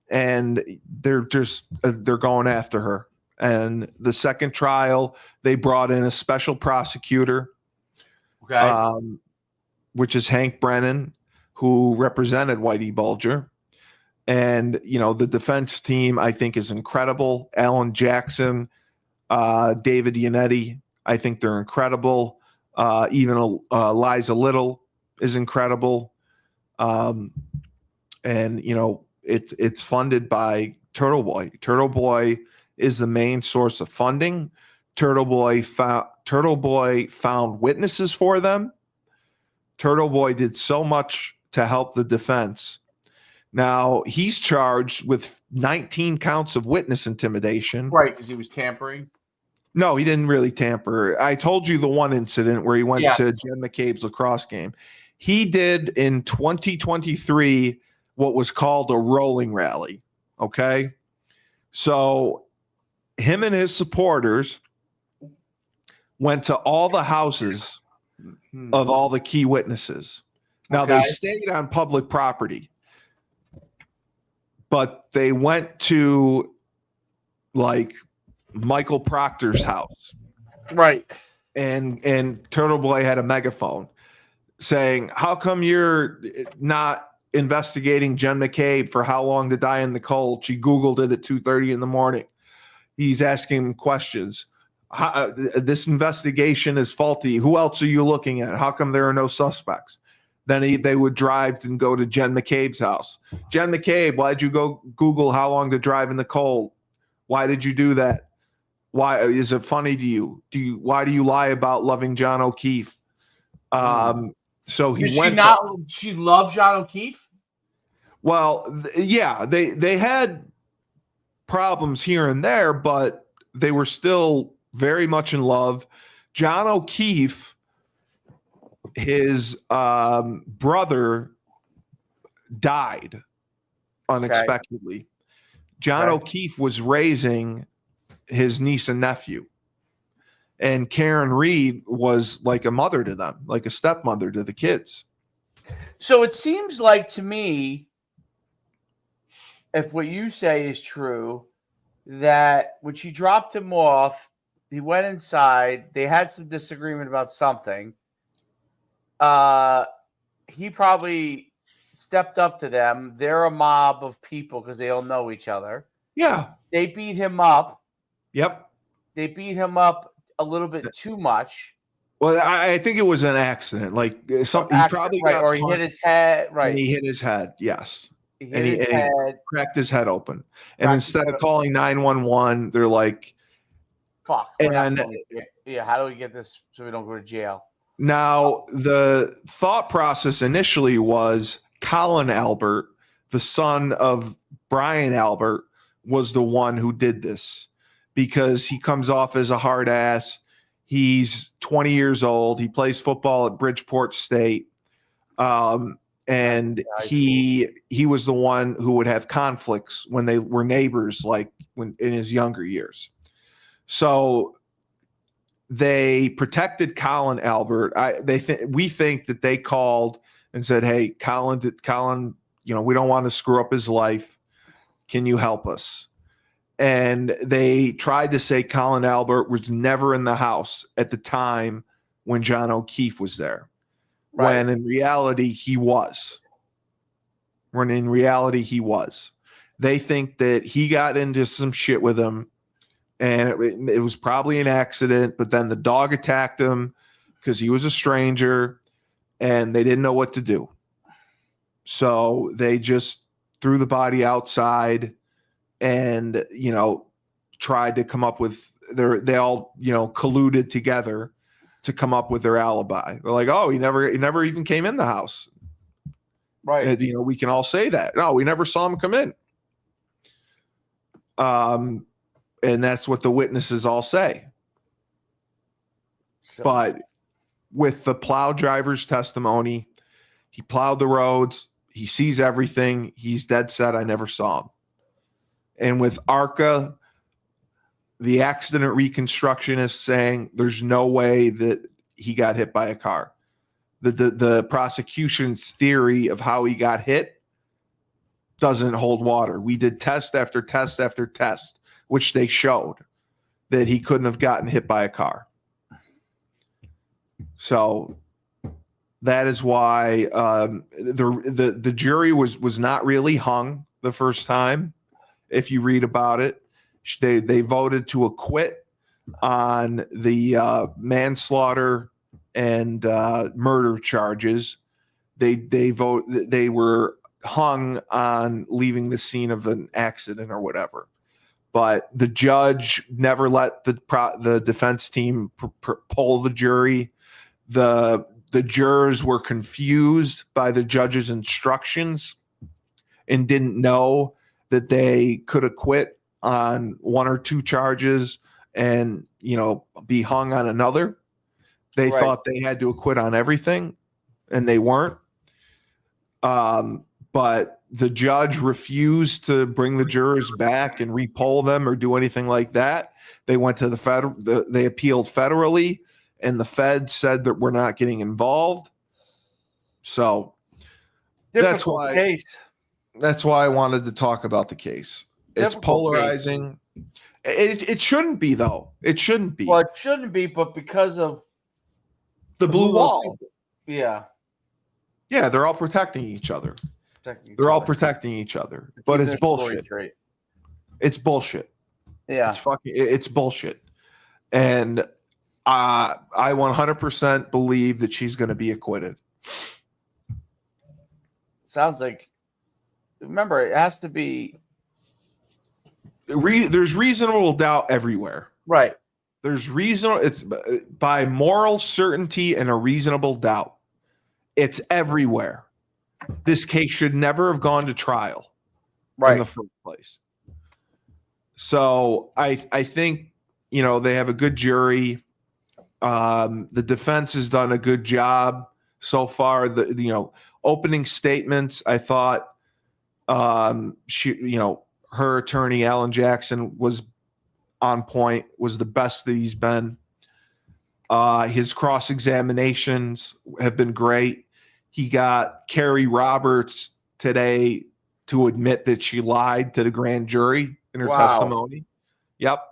and they're going after her. And the second trial, they brought in a special prosecutor, which is Hank Brennan, who represented Whitey Bulger. And, the defense team, I think, is incredible. Alan Jackson, David Yannetti, I think they're incredible. Even Eliza Little is incredible. And, it's funded by Turtle Boy. Turtle Boy is the main source of funding. Turtle Boy found witnesses for them. Turtle Boy did so much to help the defense. Now, he's charged with 19 counts of witness intimidation. Right, because he was tampering. No, he didn't really tamper. I told you the one incident where he went to Jen McCabe's lacrosse game. He did in 2023 what was called a rolling rally. Okay. So him and his supporters went to all the houses of all the key witnesses. Now, they stayed on public property, but they went to like Michael Proctor's house. Right. And Turtle Boy had a megaphone saying, how come you're not investigating Jen McCabe for how long to die in the cold? She Googled it at 2:30 in the morning. He's asking questions. This investigation is faulty. Who else are you looking at? How come there are no suspects? Then they would drive and go to Jen McCabe's house. Jen McCabe, why'd you go Google how long to drive in the cold? Why did you do that? Why is it funny to you? Why do you lie about loving John O'Keefe? So he went. She loved John O'Keefe? Well, yeah, they had problems here and there, but they were still very much in love. John O'Keefe, his brother, died unexpectedly. Okay. John O'Keefe was raising his niece and nephew, and Karen Reed was like a mother to them, like a stepmother to the kids. So it seems like to me, if what you say is true, that when she dropped him off, he went inside, they had some disagreement about something. He probably stepped up to them. They're a mob of people because they all know each other. Yeah. They beat him up. Yep. They beat him up a little bit too much. Well, I think it was an accident. Like he probably got or he hit his head. Right. And he hit his head. Yes. He hit his head. He cracked his head open. And instead of calling 911, they're like, fuck. And how do we get this so we don't go to jail? Now, the thought process initially was Colin Albert, the son of Brian Albert, was the one who did this because he comes off as a hard ass. He's 20 years old. He plays football at Bridgeport State. And he was the one who would have conflicts when they were neighbors, like when in his younger years. So they protected Colin Albert. We think that they called and said, "Hey, Colin, we don't want to screw up his life. Can you help us?" And they tried to say Colin Albert was never in the house at the time when John O'Keefe was there. Right. When in reality he was. They think that he got into some shit with him, and it was probably an accident, but then the dog attacked him because he was a stranger, and they didn't know what to do. So they just threw the body outside and, tried to come up with they all colluded together to come up with their alibi. They're like, oh, he never even came in the house. Right. And, we can all say that. No, we never saw him come in. And that's what the witnesses all say. So. But with the plow driver's testimony, he plowed the roads. He sees everything. He's dead set. I never saw him. And with ARCA, the accident reconstructionist saying there's no way that he got hit by a car. The prosecution's theory of how he got hit doesn't hold water. We did test after test after test, which they showed that he couldn't have gotten hit by a car. So that is why the jury was not really hung the first time. If you read about it, they voted to acquit on the manslaughter and murder charges. They were hung on leaving the scene of an accident or whatever. But the judge never let the defense team poll the jury. The jurors were confused by the judge's instructions, and didn't know that they could acquit on 1 or 2 charges and, be hung on another. They Right. thought they had to acquit on everything, and they weren't. But the judge refused to bring the jurors back and repoll them or do anything like that. They went to they appealed federally, and the Fed said that we're not getting involved. So that's why I wanted to talk about the case. It's polarizing. It shouldn't be, though. It shouldn't be. Well, it shouldn't be, but because of the blue wall. Yeah. Yeah, they're all protecting each other. They're all protecting each other. But it's bullshit. It's bullshit. Yeah. It's bullshit. And I 100% believe that she's going to be acquitted. Sounds like, remember, it has to be. There's reasonable doubt everywhere. Right. It's by moral certainty and a reasonable doubt. It's everywhere. This case should never have gone to trial in the first place. So I think, they have a good jury. The defense has done a good job so far. The opening statements, I thought, her attorney, Alan Jackson, was on point, was the best that he's been. His cross-examinations have been great. He got Carrie Roberts today to admit that she lied to the grand jury in her testimony. Yep.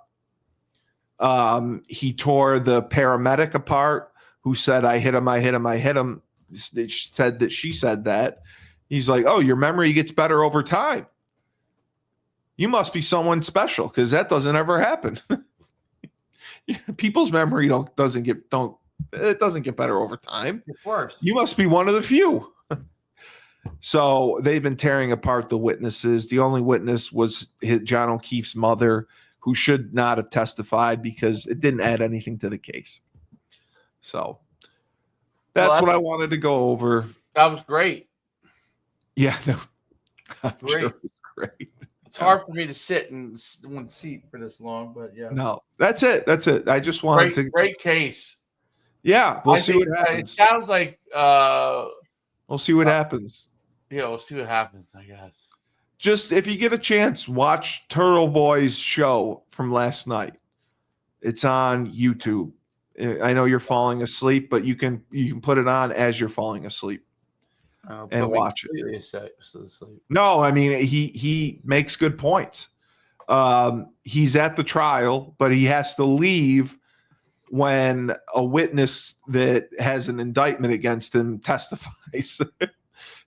He tore the paramedic apart who said, I hit him. Said that she said that. He's like, oh, your memory gets better over time. You must be someone special, because that doesn't ever happen. People's memory doesn't get better over time. Of course. You must be one of the few. So they've been tearing apart the witnesses. The only witness was John O'Keefe's mother, who should not have testified because it didn't add anything to the case. So that's what I wanted to go over. That was great. Yeah. No, great. Sure great. It's hard for me to sit in one seat for this long, but yeah. No, that's it. I just wanted to. Great case. Yeah, we'll see what happens. It sounds like we'll see what happens. Yeah, we'll see what happens, I guess. Just if you get a chance, watch Turtle Boy's show from last night. It's on YouTube. I know you're falling asleep, but you can put it on as you're falling asleep. And watch it. No, I mean he makes good points. He's at the trial, but he has to leave when a witness that has an indictment against him testifies.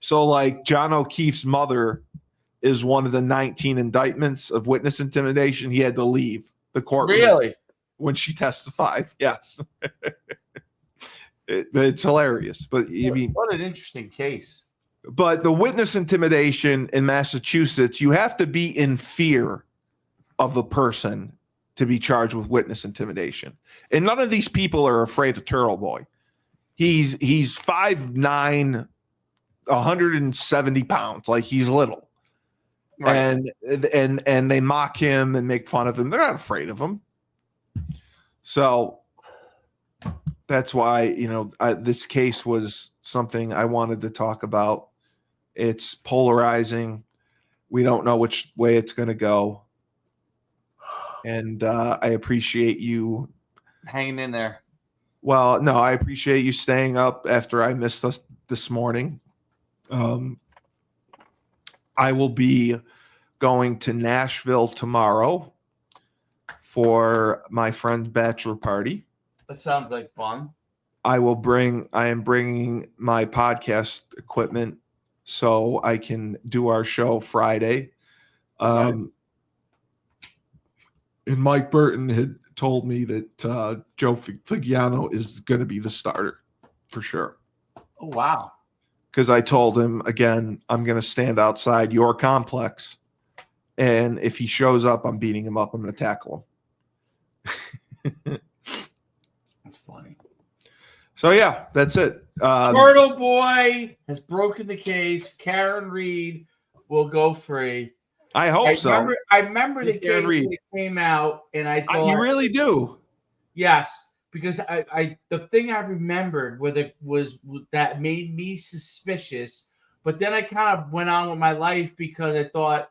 So, like, John O'Keefe's mother is one of the 19 indictments of witness intimidation. He had to leave the courtroom when she testified. Yes. It's hilarious, but what an interesting case. But the witness intimidation in Massachusetts, you have to be in fear of the person to be charged with witness intimidation, and none of these people are afraid of Turtle Boy. He's 5'9", 170 pounds, like he's little, right. And they mock him and make fun of him. They're not afraid of him. So that's why, this case was something I wanted to talk about. It's polarizing. We don't know which way it's going to go. And I appreciate you hanging in there. Well, no, I appreciate you staying up after I missed us this morning. I will be going to Nashville tomorrow for my friend's bachelor party. That sounds like fun. I am bringing my podcast equipment so I can do our show Friday. And Mike Burton had told me that Joe Figiano is going to be the starter for sure. Oh, wow. Because I told him, again, I'm going to stand outside your complex. And if he shows up, I'm beating him up. I'm going to tackle him. That's funny. So, yeah, that's it. Turtle Boy has broken the case. Karen Reed will go free. I hope so. I remember the Karen case Reed. when it came out, and I thought, You really do. yes, because the thing I remembered was that made me suspicious. But then I kind of went on with my life because I thought,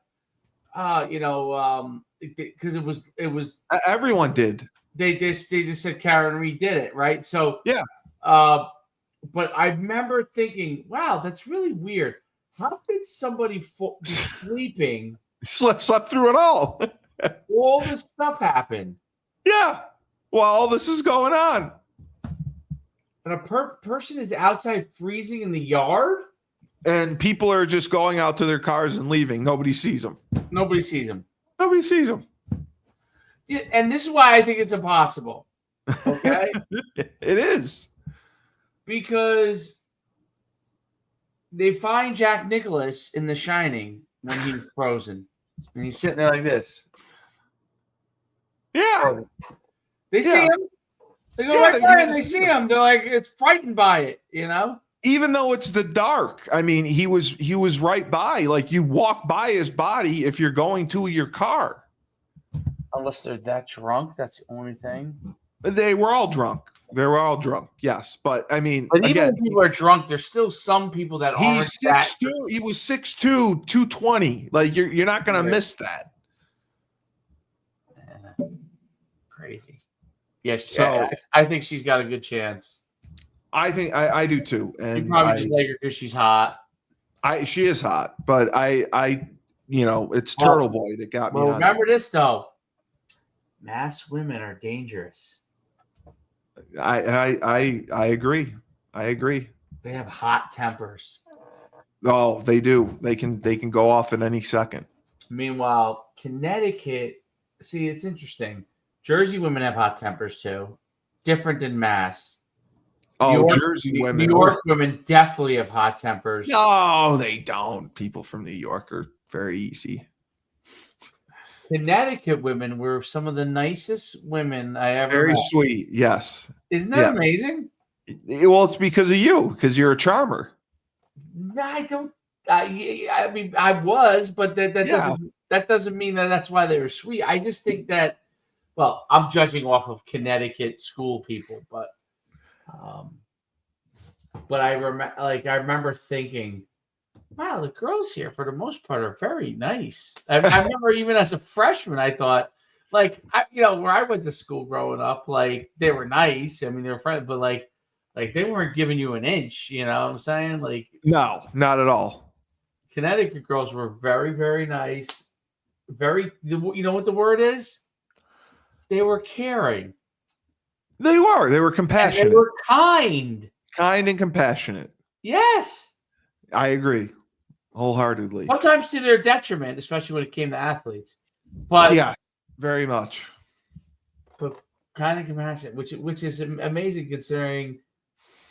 because it was Everyone did. they just said Karen Reed did it, right? So Yeah. but I remember thinking, wow, that's really weird. How could somebody be sleeping? Slept through it all. All this stuff happened. Yeah. While all this is going on. And a person is outside freezing in the yard? And people are just going out to their cars and leaving. Nobody sees them. Nobody sees them. Nobody sees them. Yeah, and this is why I think it's impossible. Okay? It is. Because they find Jack Nicklaus in The Shining when he's frozen. And he's sitting there like this. Yeah. They see him. They go right by him. They see him. They're like, it's frightened by it, you know? Even though it's the dark. I mean, he was right by. Like, you walk by his body if you're going to your car. Unless they're that drunk. That's the only thing. They were all drunk. They were all drunk. Yes. But I mean, but even when people are drunk, there's still some people that aren't. He's 6'2". He was 6'2", 220. Like, you're not gonna miss that. Crazy. Yes. So, I think she's got a good chance. I think I do too. And you probably just like her because she's hot. She is hot, but I it's Turtle Boy that got me. Well, remember this though. Masked women are dangerous. I agree. I agree. They have hot tempers. Oh, they do. They can go off at any second. Meanwhile, Connecticut, see, it's interesting. Jersey women have hot tempers too. Different than Mass. Oh, Jersey women. New York women definitely have hot tempers. No, they don't. People from New York are very easy. Connecticut women were some of the nicest women I ever Very met. Sweet, yes. Isn't that amazing? Well, it's because of you, because you're a charmer. No, I don't. I mean, I was, but that doesn't mean that's why they were sweet. I just think that. Well, I'm judging off of Connecticut school people, but I remember thinking, wow, the girls here for the most part are very nice. I remember even as a freshman, I thought, where I went to school growing up, like they were nice. I mean, they were friends, but like they weren't giving you an inch. You know what I'm saying? Like, no, not at all. Connecticut girls were very, very nice. Very, you know what the word is? They were caring. They were compassionate. And they were kind. Kind and compassionate. Yes. I agree wholeheartedly. Sometimes to their detriment, especially when it came to athletes. But yeah, very much. But kind and compassionate, which is amazing considering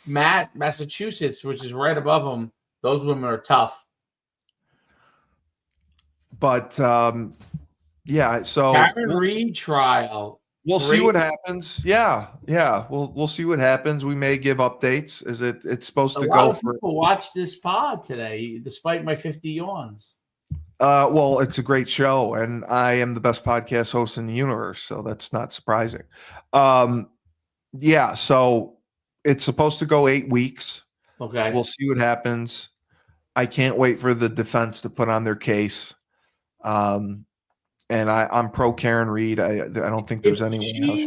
Massachusetts, which is right above them, those women are tough. But yeah, so Karen Reed trial. We'll see what happens. Yeah. We'll see what happens. We may give updates. It's supposed to go for. People watch this pod today, despite my 50 yawns. Well, it's a great show, and I am the best podcast host in the universe, so that's not surprising. Yeah, so it's supposed to go 8 weeks. Okay. We'll see what happens. I can't wait for the defense to put on their case. And I'm pro Karen Reed. I don't think there's anyone else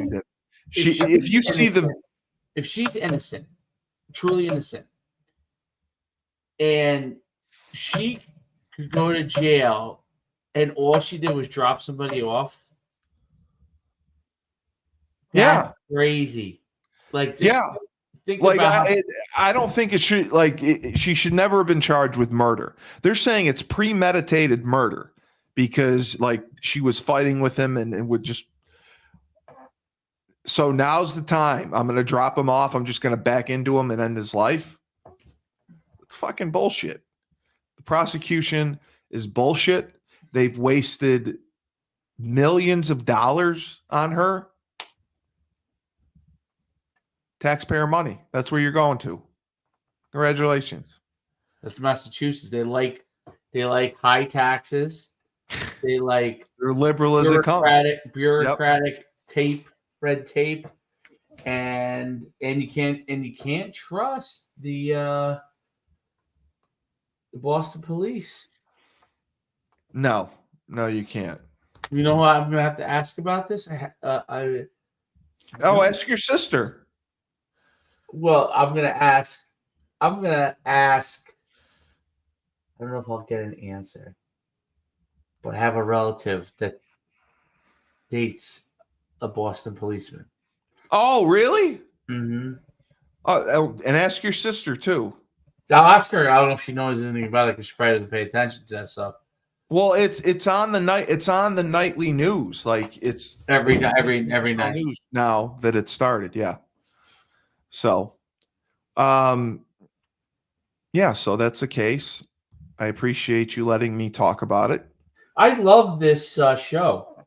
she did. If she's innocent, truly innocent, and she could go to jail, and all she did was drop somebody off. That's crazy. Like, think about I don't think it should. She should never have been charged with murder. They're saying it's premeditated murder. Because she was fighting with him and would just. So now's the time. I'm going to drop him off. I'm just going to back into him and end his life. It's fucking bullshit. The prosecution is bullshit. They've wasted millions of dollars on her. Taxpayer money. That's where you're going to. Congratulations. That's Massachusetts. They like They like high taxes. They like They're liberal as it comes. bureaucratic red tape, and you can't trust the Boston police. No, you can't. You know what I'm gonna have to ask about this? Ask your sister. Well, I'm gonna ask. I don't know if I'll get an answer, but I have a relative that dates a Boston policeman. Oh, really? Mm-hmm. And ask your sister too. I'll ask her. I don't know if she knows anything about it because she probably doesn't pay attention to that stuff. Well, it's on the night. It's on the nightly news. Like it's Every night. news now that it started. Yeah. So, yeah. So that's the case. I appreciate you letting me talk about it. I love this show.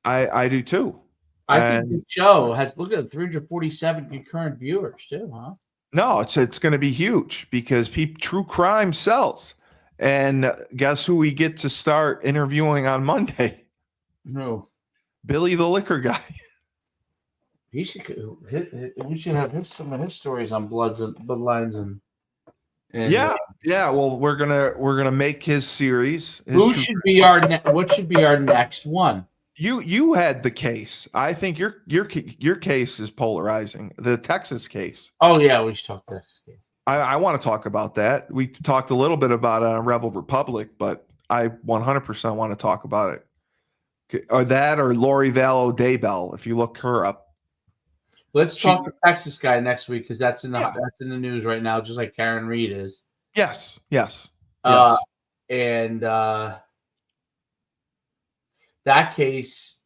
I do too. I think the show has look at 347 concurrent viewers too, huh? No, it's going to be huge because true crime sells. And guess who we get to start interviewing on Monday? No, Billy the liquor guy. We should have some of his stories on Bloodlines and yeah. Well, we're gonna make his series. What should be our next one? You had the case. I think your case is polarizing. The Texas case. Oh yeah, we should talk Texas case. I want to talk about that. We talked a little bit about it on Rebel Republic, but I 100% want to talk about it. Or that, or Lori Vallow Daybell, if you look her up. Let's talk the Texas guy next week because that's in the news right now, just like Karen Reed is. Yes. And that case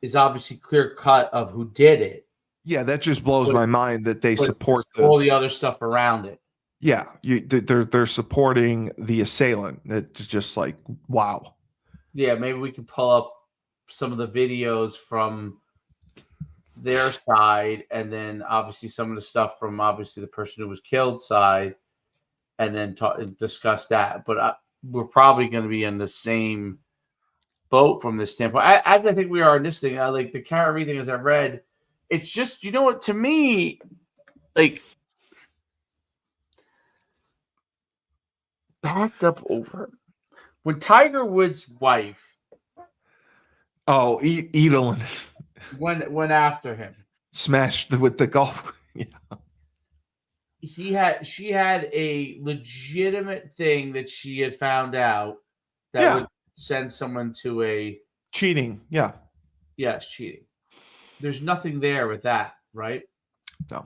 is obviously clear cut of who did it. Yeah, that just blows my mind that they support all the other stuff around it. Yeah, they're supporting the assailant. It's just like, wow. Yeah, maybe we can pull up some of the videos from their side, and then obviously some of the stuff from obviously the person who was killed side, and then discuss that. But we're probably going to be in the same boat from this standpoint. I think we are in this thing. Like the Karen Reed thing, as I read, it's just, you know what, to me, like backed up over when Tiger Woods' wife, Edelin, went after him, smashed with the golf. Yeah. She had a legitimate thing that she had found out that would send someone to a cheating. Yeah. Yes, cheating. There's nothing there with that, right? No.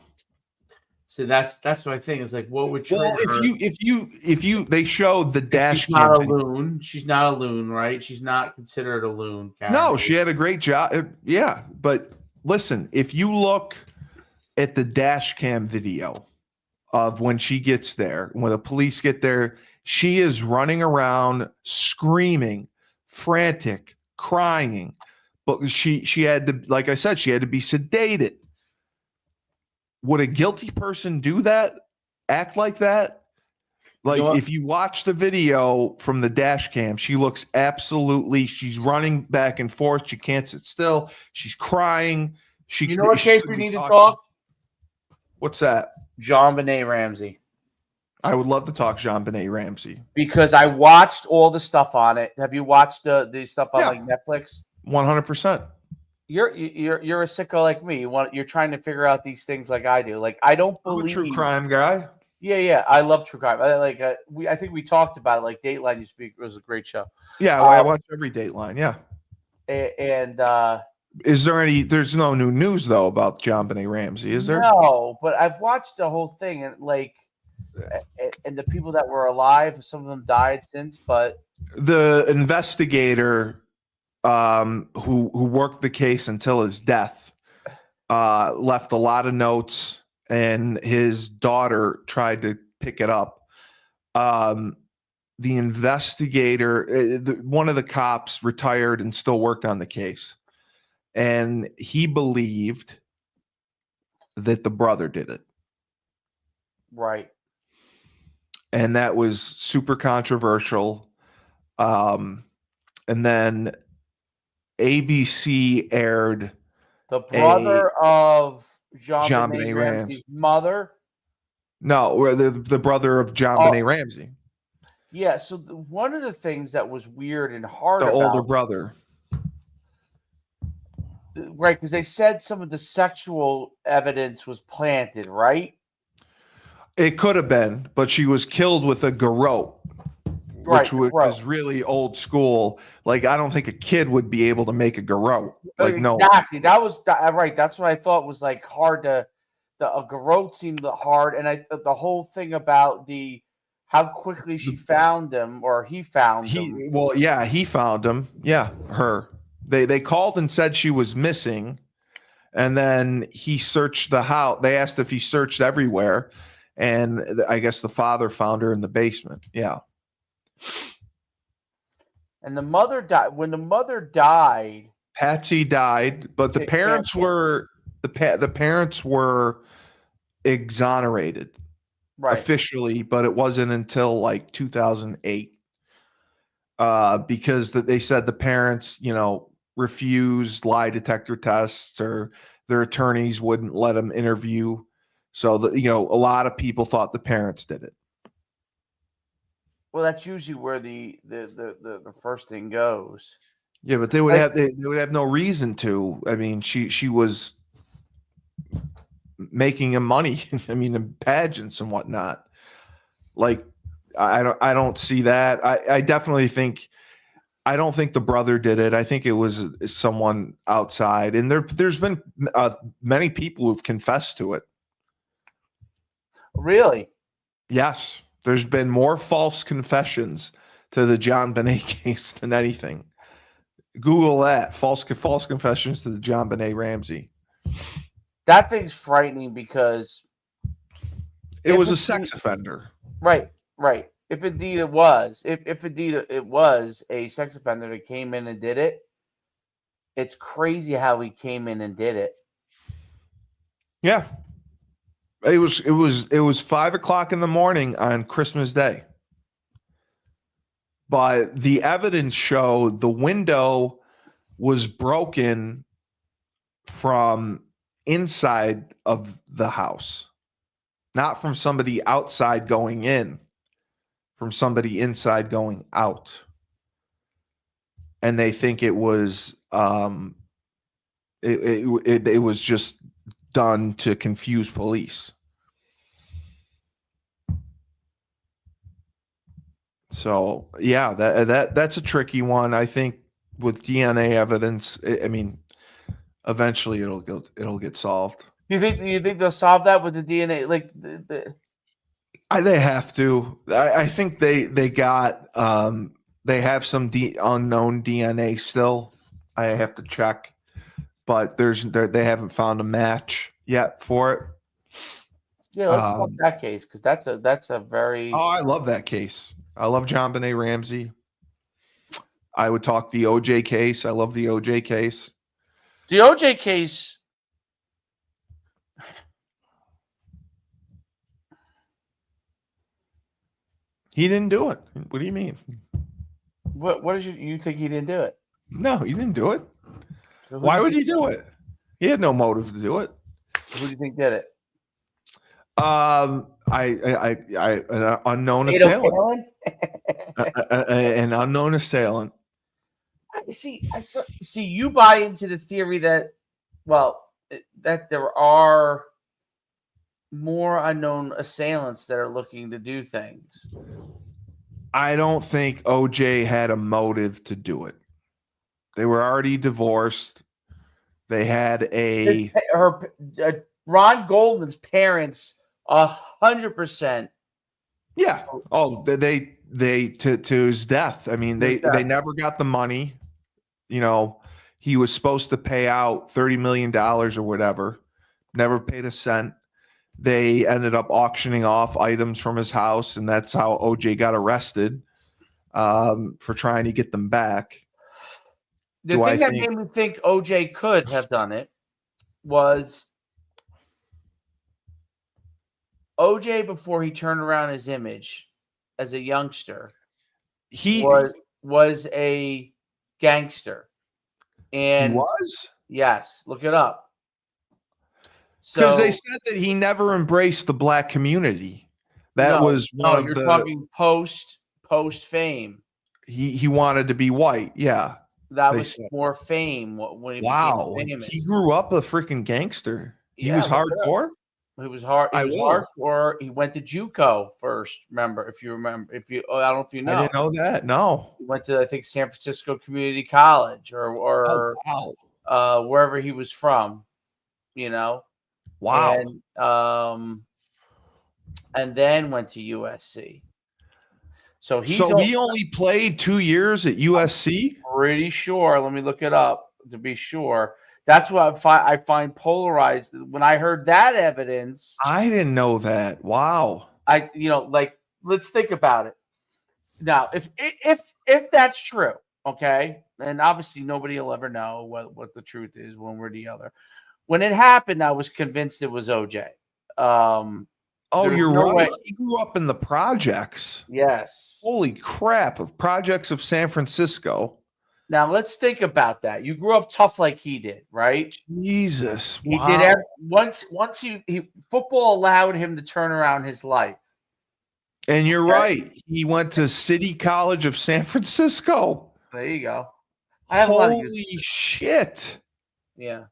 So that's what I think is like, what would trigger? Well, if you they showed the dash. She's not a loon. She's not a loon, right? She's not considered a loon. Karen. No, she had a great job. Yeah, but listen, if you look at the dash cam video of when she gets there, when the police get there, she is running around, screaming, frantic, crying. But she had to, like I said, she had to be sedated. Would a guilty person do that? Act like that? Like, if you watch the video from the dash cam, she looks she's running back and forth. She can't sit still. She's crying. You know what case we need to talk? What's that? JonBenet Ramsey. I would love to talk JonBenet Ramsey. Because I watched all the stuff on it. Have you watched the stuff on like Netflix? 100%. You're a sicko like me. You're trying to figure out these things like I do. Like, I don't believe I'm a true crime guy. Yeah, I love true crime. I think we talked about it. Like Dateline used to be, it was a great show. Yeah, I watch every Dateline. Yeah. And is there any? There's no new news though about JonBenet Ramsey, is there? No, but I've watched the whole thing, and and the people that were alive, some of them died since. But the investigator who worked the case until his death left a lot of notes, and his daughter tried to pick it up. The investigator, one of the cops, retired and still worked on the case, and he believed that the brother did it. Right. And that was super controversial. And then ABC aired The a brother of John JonBenet Benet Ramsey's Ramsey. mother. No, the brother of John Oh, Benet Ramsey, yeah. So one of the things that was weird and the hard older about, brother. right, because they said some of the sexual evidence was planted, right? It could have been, but she was killed with a garrote, which Right, right. is really old school. Like, I don't think a kid would be able to make a garrote. Like, no. Exactly. That was right. That's what I thought was like hard to. A garrote seemed hard, and the whole thing about how quickly she found him or he found him. He found him. Yeah, her. They called and said she was missing, and then he searched the house. They asked if he searched everywhere, and I guess the father found her in the basement. Yeah. And the mother died. When the mother died, Patsy died, but the parents were the parents were exonerated right. officially, but it wasn't until like 2008 because they said the parents, refused lie detector tests, or their attorneys wouldn't let them interview. So a lot of people thought the parents did it. Well, that's usually where the first thing goes. Yeah, but they would have no reason to. I mean, she was making him money. I mean, in pageants and whatnot. Like, I don't see that. I definitely think. I don't think the brother did it. I think it was someone outside, and there's been many people who've confessed to it. Really? Yes, there's been more false confessions to the John Benet case than anything. Google that, false confessions to the John Benet Ramsey. That thing's frightening because it was a sex offender. Right, right. If indeed it was, if indeed it was a sex offender that came in and did it, it's crazy how he came in and did it. Yeah. It was 5:00 in the morning on Christmas Day. But the evidence showed the window was broken from inside of the house, not from somebody outside going in, from somebody inside going out. And they think it was it was just done to confuse police. So yeah, that's a tricky one. I think with DNA evidence, I mean, eventually it'll get solved. You think they'll solve that with the DNA? Like They have to. I think they got they have some unknown DNA still. I have to check, but they haven't found a match yet for it. Yeah, let's solve that case because that's a very. Oh, I love that case. I love John Benet Ramsey. I would talk the OJ case. I love the OJ case. The OJ case. He didn't do it. What do you mean? What is you think he didn't do it? No, he didn't do it. So Why would he do it? He had no motive to do it. Who do you think did it? An unknown assailant. An unknown assailant. See, you buy into the theory that, that there are more unknown assailants that are looking to do things. I don't think OJ had a motive to do it. They were already divorced. They had Ron Goldman's parents 100%. Yeah. Oh, they to his death. I mean, they never got the money. He was supposed to pay out $30 million or whatever. Never paid a cent. They ended up auctioning off items from his house, and that's how OJ got arrested for trying to get them back. The thing that made me think OJ could have done it was OJ before he turned around his image as a youngster. He was a gangster. And He was? yes, look it up. Because they So said that he never embraced the black community. That no, was one of you're the talking post fame. he wanted to be white. Yeah. That They was said. more fame when he became Wow. He famous. grew up a freaking gangster. He Yeah, was look it up. hardcore? He was hard. He I was will. hardcore. He went to JUCO first. Remember, if you remember, I don't know if you I know. didn't know that. No. He went to, I think, San Francisco Community College Oh or wow. wherever he was from. You know, Wow. and then went to USC. So he's So he only played 2 years at USC? pretty sure. Let me look it up to be sure. That's what I find polarized. When I heard that evidence, I didn't know that. Wow. like, let's think about it. Now, if that's true, okay, and obviously nobody will ever know what the truth is one way or the other. When it happened, I was convinced it was OJ. Oh, There's you're no right. way. He grew up in the projects. Yes. Holy crap. Of projects of San Francisco. Now let's think about that. You grew up tough like he did, right? Jesus. He did Wow. once he football allowed him to turn around his life. And you're Okay? right. He went to City College of San Francisco. There you go. I have a lot of use. Holy shit. Yeah.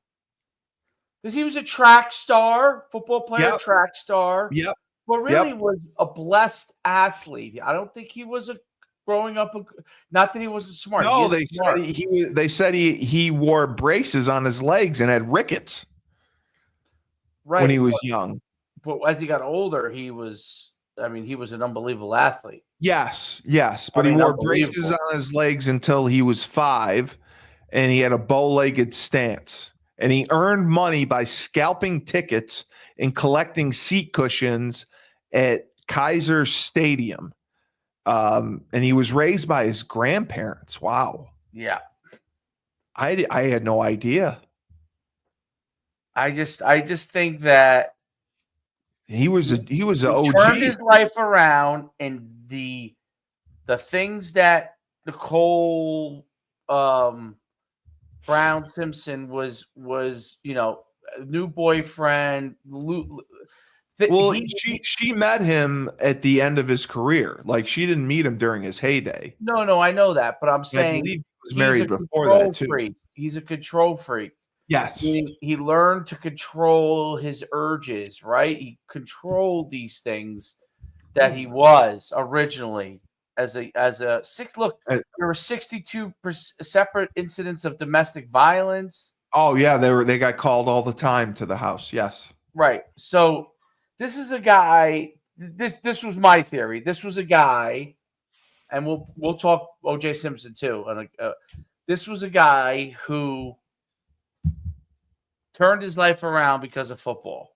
Because he was a track star, football player, Yep. track star, Yep. but really Yep. was a blessed athlete. I don't think he was growing up. Not that he wasn't smart. No, He is smart. they said he wore braces on his legs and had rickets when he Right. was young. But as he got older, he was an unbelievable athlete. Yes, yes. But he wore braces on his legs until he was 5, and he had a bow-legged stance. And he earned money by scalping tickets and collecting seat cushions at Kaiser Stadium. And he was raised by his grandparents. Wow. Yeah. I had no idea. I just think that He was an OG. turned his life around, and the things that Nicole Brown Simpson was new boyfriend. Well, she met him at the end of his career. Like, she didn't meet him during his heyday. No, I know that, but I'm I saying believe he was he's married a before control that too. freak. He's a control freak. Yes. He learned to control his urges, right? He controlled these things that he was originally as a six. Look, there were 62 separate incidents of domestic violence. Oh yeah, they got called all the time to the house. Yes. Right. So this is a guy. This was my theory. This was a guy, and we'll talk O.J. Simpson too. And this was a guy who turned his life around because of football.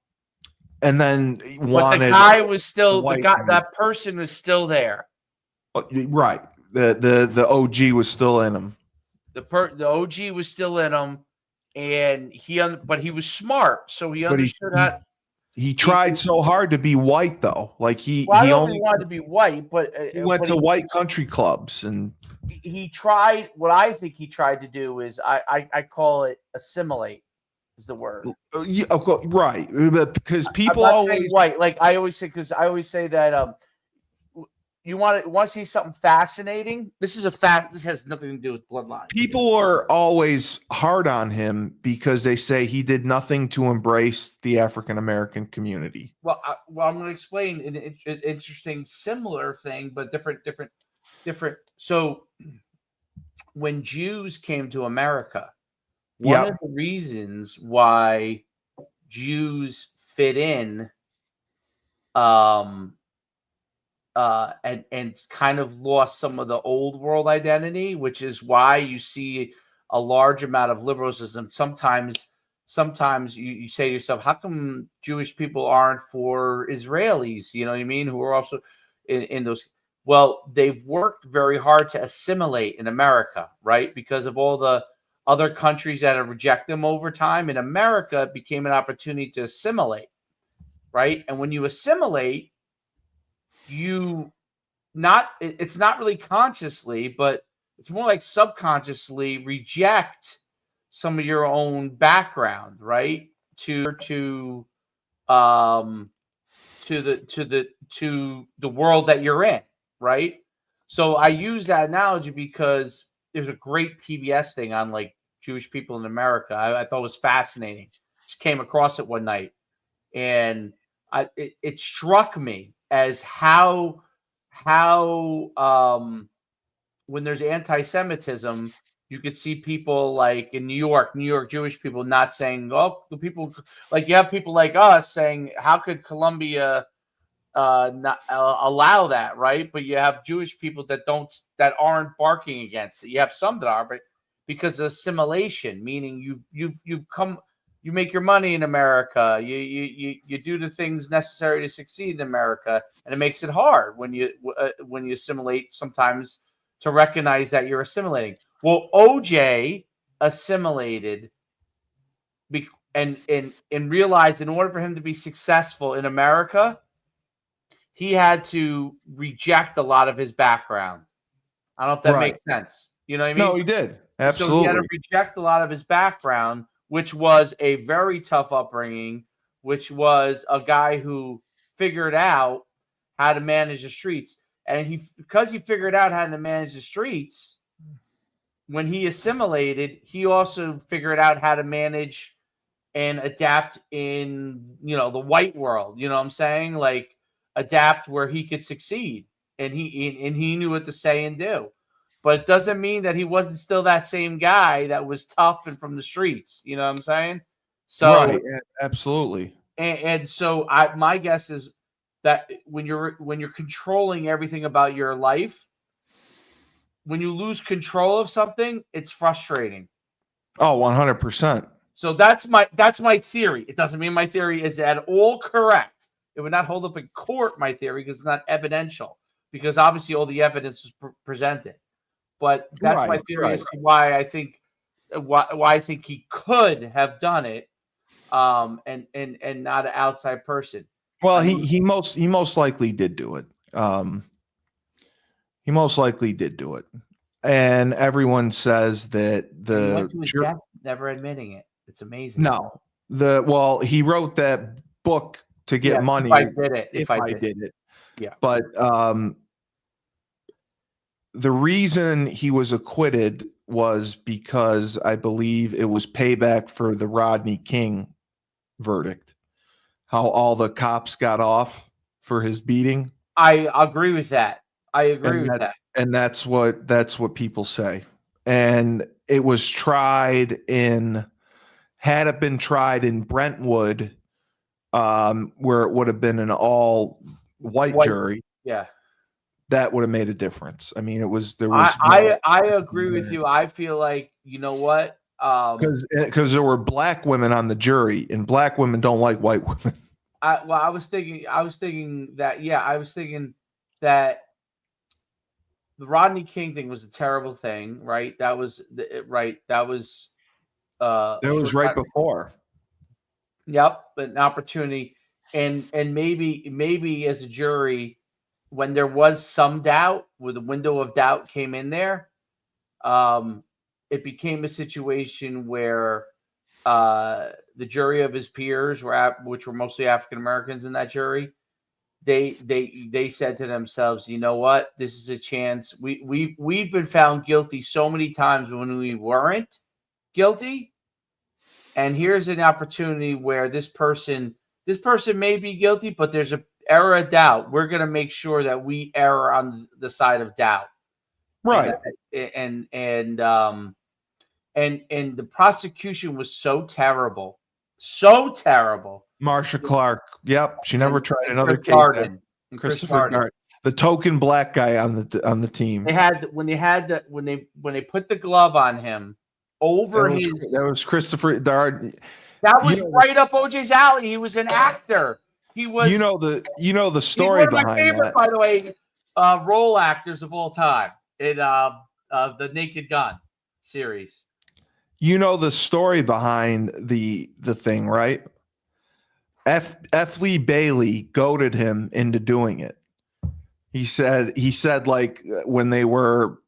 And then But the guy was still that person was still there. Right. The OG was still in him. The OG was still in him, and but he was smart, so he understood how. He tried so hard to be white, though. Like he only wanted to be white, but he went to white country clubs, and he tried. What I think he tried to do is I call it assimilate. Is the word. Yeah, right? Because people I'm not always saying white. Like I always say, because I always say that you want to see something fascinating. This has nothing to do with bloodline. People are always hard on him because they say he did nothing to embrace the African American community. Well, I'm going to explain an interesting, similar thing, but different. So, when Jews came to America, one of the reasons why Jews fit in, and kind of lost some of the old world identity, which is why you see a large amount of liberalism. Sometimes you say to yourself, how come Jewish people aren't for Israelis? You know what I mean? Who are also in those. Well, they've worked very hard to assimilate in America, right? Because of all the other countries that have rejected them over time. In America, it became an opportunity to assimilate, right? And when you assimilate, it's not really consciously, but it's more like subconsciously reject some of your own background, right? To um to the world that you're in, right? So I use that analogy because there's a great PBS thing on like Jewish people in America. I thought it was fascinating. Just came across it one night, and it struck me as how when there's anti-Semitism, you could see people like in New York Jewish people not saying, "Oh, the people," like you have people like us saying, "How could Columbia not allow that?" Right? But you have Jewish people that aren't barking against it. You have some that are, but because of assimilation, meaning you make your money in America, you do the things necessary to succeed in America, and it makes it hard when you assimilate sometimes to recognize that you're assimilating. Well, OJ assimilated and realized in order for him to be successful in America, he had to reject a lot of his background. I don't know if that Right. makes sense. You know what I No, mean? he did. So he had to Absolutely. reject a lot of his background, which was a very tough upbringing, which was a guy who figured out how to manage the streets. And because he figured out how to manage the streets, when he assimilated, he also figured out how to manage and adapt in, the white world. You know what I'm saying? Like adapt where he could succeed, and he knew what to say and do. But it doesn't mean that he wasn't still that same guy that was tough and from the streets. You know what I'm saying? So Right. Absolutely. and so my guess is that when you're controlling everything about your life, when you lose control of something, it's frustrating. Oh, 100%. So that's my theory. It doesn't mean my theory is at all correct. It would not hold up in court, my theory, because it's not evidential. Because obviously all the evidence was presented. But that's my Right. theory Right. as to why I think he could have done it, and not an outside person. Well, I mean, he most likely did do it. He most likely did do it. And everyone says that and he went to his death never admitting it. It's amazing. no, he wrote that book to get Yeah, money if I did it, if if I I did it. did it. Yeah. But the reason he was acquitted was because I believe it was payback for the Rodney King verdict. How all the cops got off for his beating. I agree with that. I agree And with that. that's what people say. And it was had it been tried in Brentwood, where it would have been an all white jury, Yeah. that would have made a difference. I mean, there was I agree with you. I feel like, you know what? because there were black women on the jury, and black women don't like white women. I was thinking that, yeah, I was thinking that the Rodney King thing was a terrible thing, right? That was right. That was That was right before. Yep, an opportunity, and maybe as a jury, when there was some doubt, where the window of doubt came in there, it became a situation where the jury of his peers which were mostly African Americans in that jury, they said to themselves, you know what, this is a chance. We've been found guilty so many times when we weren't guilty, and here's an opportunity where this person may be guilty, but there's a error of doubt. We're going to make sure that we err on the side of doubt. Right. And the prosecution was so terrible, so terrible. Marsha Clark. Yep, she never tried another Chris case. Darden. Christopher Darden, the token black guy on the team. When they put the glove on him over that was Christopher Darden. That was right up OJ's alley. He was an actor. He was. You know the story he's one of my behind favorite, that. by the way, role actors of all time in the Naked Gun series. You know the story behind the thing, right? F. Lee Bailey goaded him into doing it. He said like when they were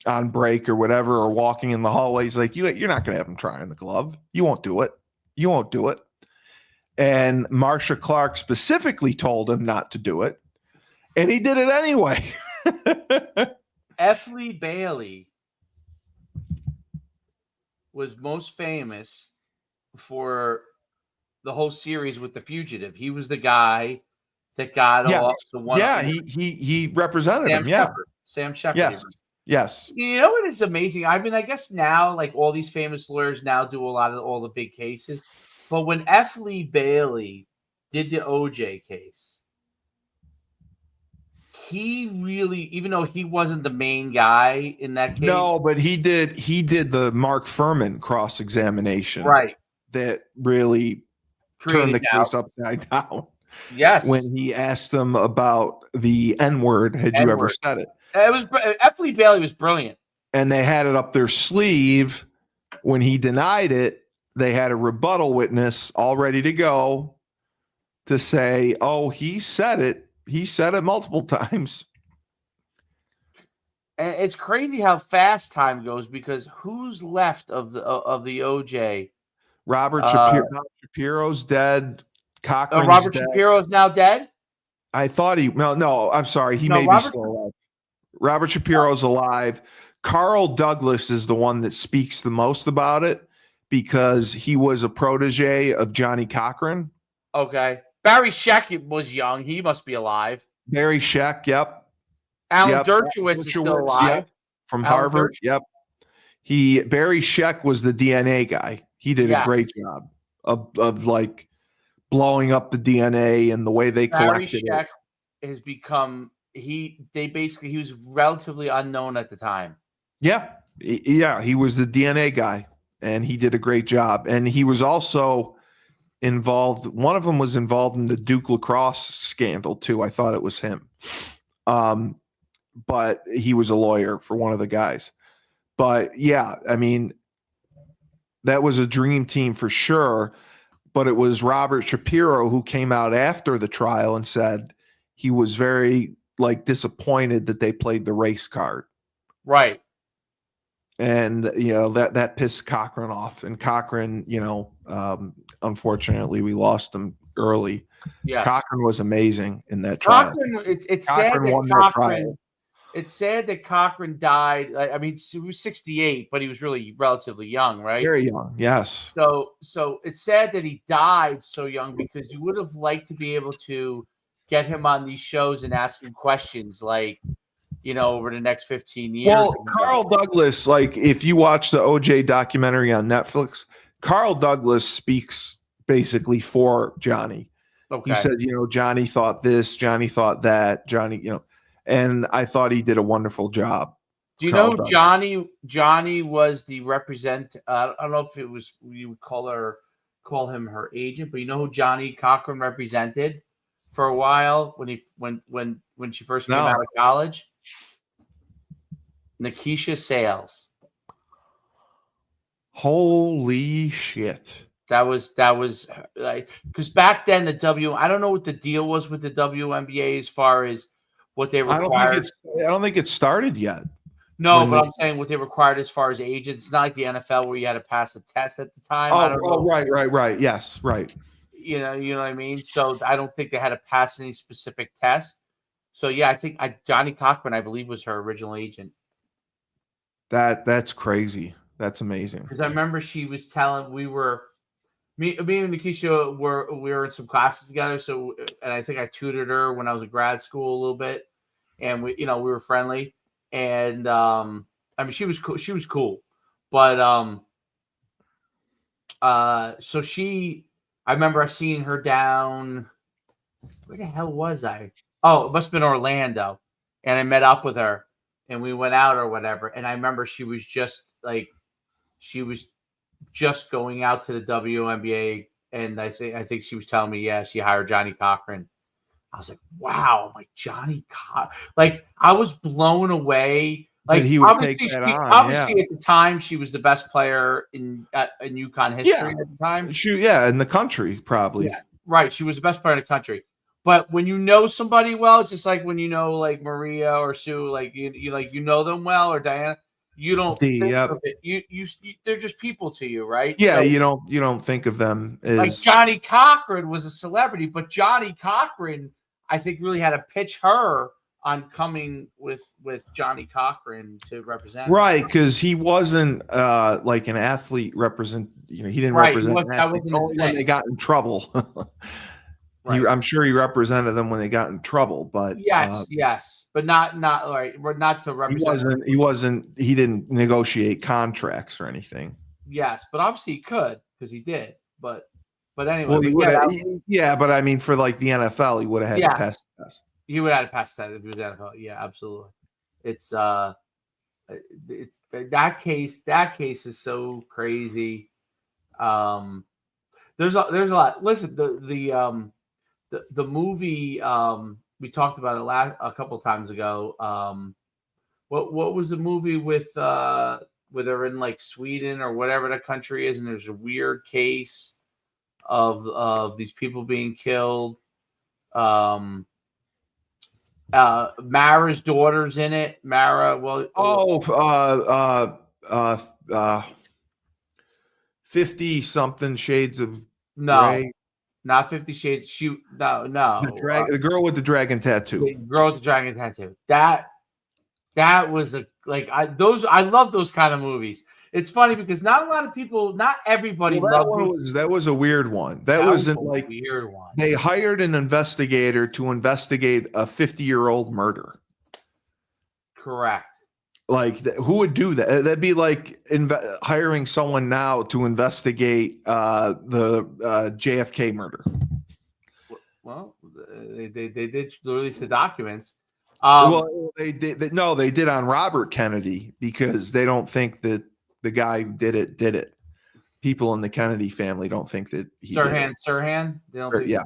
on break or whatever, or walking in the hallway. He's like, you're not going to have him trying the glove. You won't do it. You won't do it. And Marsha Clark specifically told him not to do it. And he did it anyway. F. Lee Bailey was most famous for the whole series with The Fugitive. He was the guy that got off the one. Yeah, he represented him. Yeah. Sam Shepard. Yes. You know what is amazing? I mean, I guess now, like, all these famous lawyers now do a lot of all the big cases. But when F. Lee Bailey did the OJ case, he really, even though he wasn't the main guy in that case. No, but he did the Mark Furman cross-examination. Right. That really turned the case upside down. Yes. When he asked them about the N-word, had you ever said it? F. Lee Bailey was brilliant. And they had it up their sleeve. When he denied it, they had a rebuttal witness all ready to go to say, oh, he said it. He said it multiple times. And it's crazy how fast time goes, because who's left of the OJ? Robert Shapiro's dead. Cochran's Robert dead. Shapiro's now dead? I thought no, I'm sorry. He may be still alive. Robert Shapiro's alive. Carl Douglas is the one that speaks the most about it because he was a protege of Johnny Cochran. Okay. Barry Scheck was young. He must be alive. Barry Scheck, yep. Alan Dershowitz is still alive. Yep. From Harvard, yep. Barry Scheck was the DNA guy. He did a great job of like blowing up the DNA and the way they collected it. Barry Scheck has become he was relatively unknown at the time. Yeah. He was the DNA guy, and he did a great job. And he was also involved. One of them was involved in the Duke lacrosse scandal too. I thought it was him. But he was a lawyer for one of the guys. But yeah, I mean, that was a dream team for sure. But it was Robert Shapiro who came out after the trial and said he was very disappointed that they played the race card. Right. And, that pissed Cochran off. And Cochran, unfortunately, we lost him early. Yeah. Cochran was amazing in that trial. It's sad that Cochran died. I mean, he was 68, but he was really relatively young, right? Very young, yes. So it's sad that he died so young, because you would have liked to be able to get him on these shows and ask him questions over the next 15 years. Well, Carl Douglas, if you watch the OJ documentary on Netflix, Carl Douglas speaks basically for Johnny. Okay. He said, Johnny thought this, Johnny thought that, Johnny, and I thought he did a wonderful job. Do you know Johnny was the represent? I don't know if it was you would call him her agent, but you know who Johnny Cochran represented for a while when she first came out of college? Nikisha Sales. Holy shit. That was because back then I don't know what the deal was with the WNBA as far as what they required. I don't think it started yet. No, I'm saying what they required as far as agents. It's not like the NFL where you had to pass a test at the time. Right. Yes, right. You know what I mean? So I don't think they had to pass any specific test. So yeah, I think Johnny Cochran, I believe, was her original agent. That's crazy. That's amazing. Because I remember she was telling me and Nikisha were in some classes together. So, and I think I tutored her when I was in grad school a little bit, and we were friendly. And I mean, she was cool. She was cool, but so I remember seeing her down. Where the hell was I? Oh, it must have been Orlando, and I met up with her, and we went out or whatever. And I remember she was just going out to the WNBA, and I think she was telling me, she hired Johnny Cochran. I was like, wow, Johnny Cochran. I was blown away. Obviously at the time, she was the best player in UConn history at the time. In the country, probably. Yeah, right. She was the best player in the country. But when you know somebody well, it's just like when you know Maria or Sue, you know them well, or Diana. you don't think of it. You they're just people to you, right? Yeah, So, you don't think of them as like Johnny Cochran was a celebrity, but Johnny Cochran, I think, really had to pitch her on coming with Johnny Cochran to represent. right, because he wasn't like an athlete represent. He didn't Right, represent an that athlete. wasn't his Only when thing. they got in trouble. Right. I'm sure he represented them when they got in trouble, but Yes, but not right. We're not to represent. He didn't negotiate contracts or anything. Yes, but obviously he could because he did. But anyway, Well, he but would yeah, have. Yeah, but I mean, for like the NFL, he would have had to pass the test. he would have to pass that if he was NFL. Yeah, absolutely. It's that case. That case is so crazy. There's a lot. Listen, the movie we talked about it a couple times ago. What was the movie with where they're in like Sweden or whatever the country is, and there's a weird case of these people being killed. Mara's daughter's in it. Mara, 50 something shades of no, gray. not 50 Shades. The girl with the dragon tattoo. The girl with the dragon tattoo. That was I love those kind of movies. It's funny because not a lot of people, not everybody loved that was a weird one. That wasn't like weird one. They hired an investigator to investigate a 50-year-old murder. Correct. Like, who would do that? That'd be like hiring someone now to investigate the JFK murder. Well, they did release the documents. Well, they did. No, they did on Robert Kennedy because they don't think that the guy who did it. People in the Kennedy family don't think that he did it. Sirhan. They don't think. Yeah.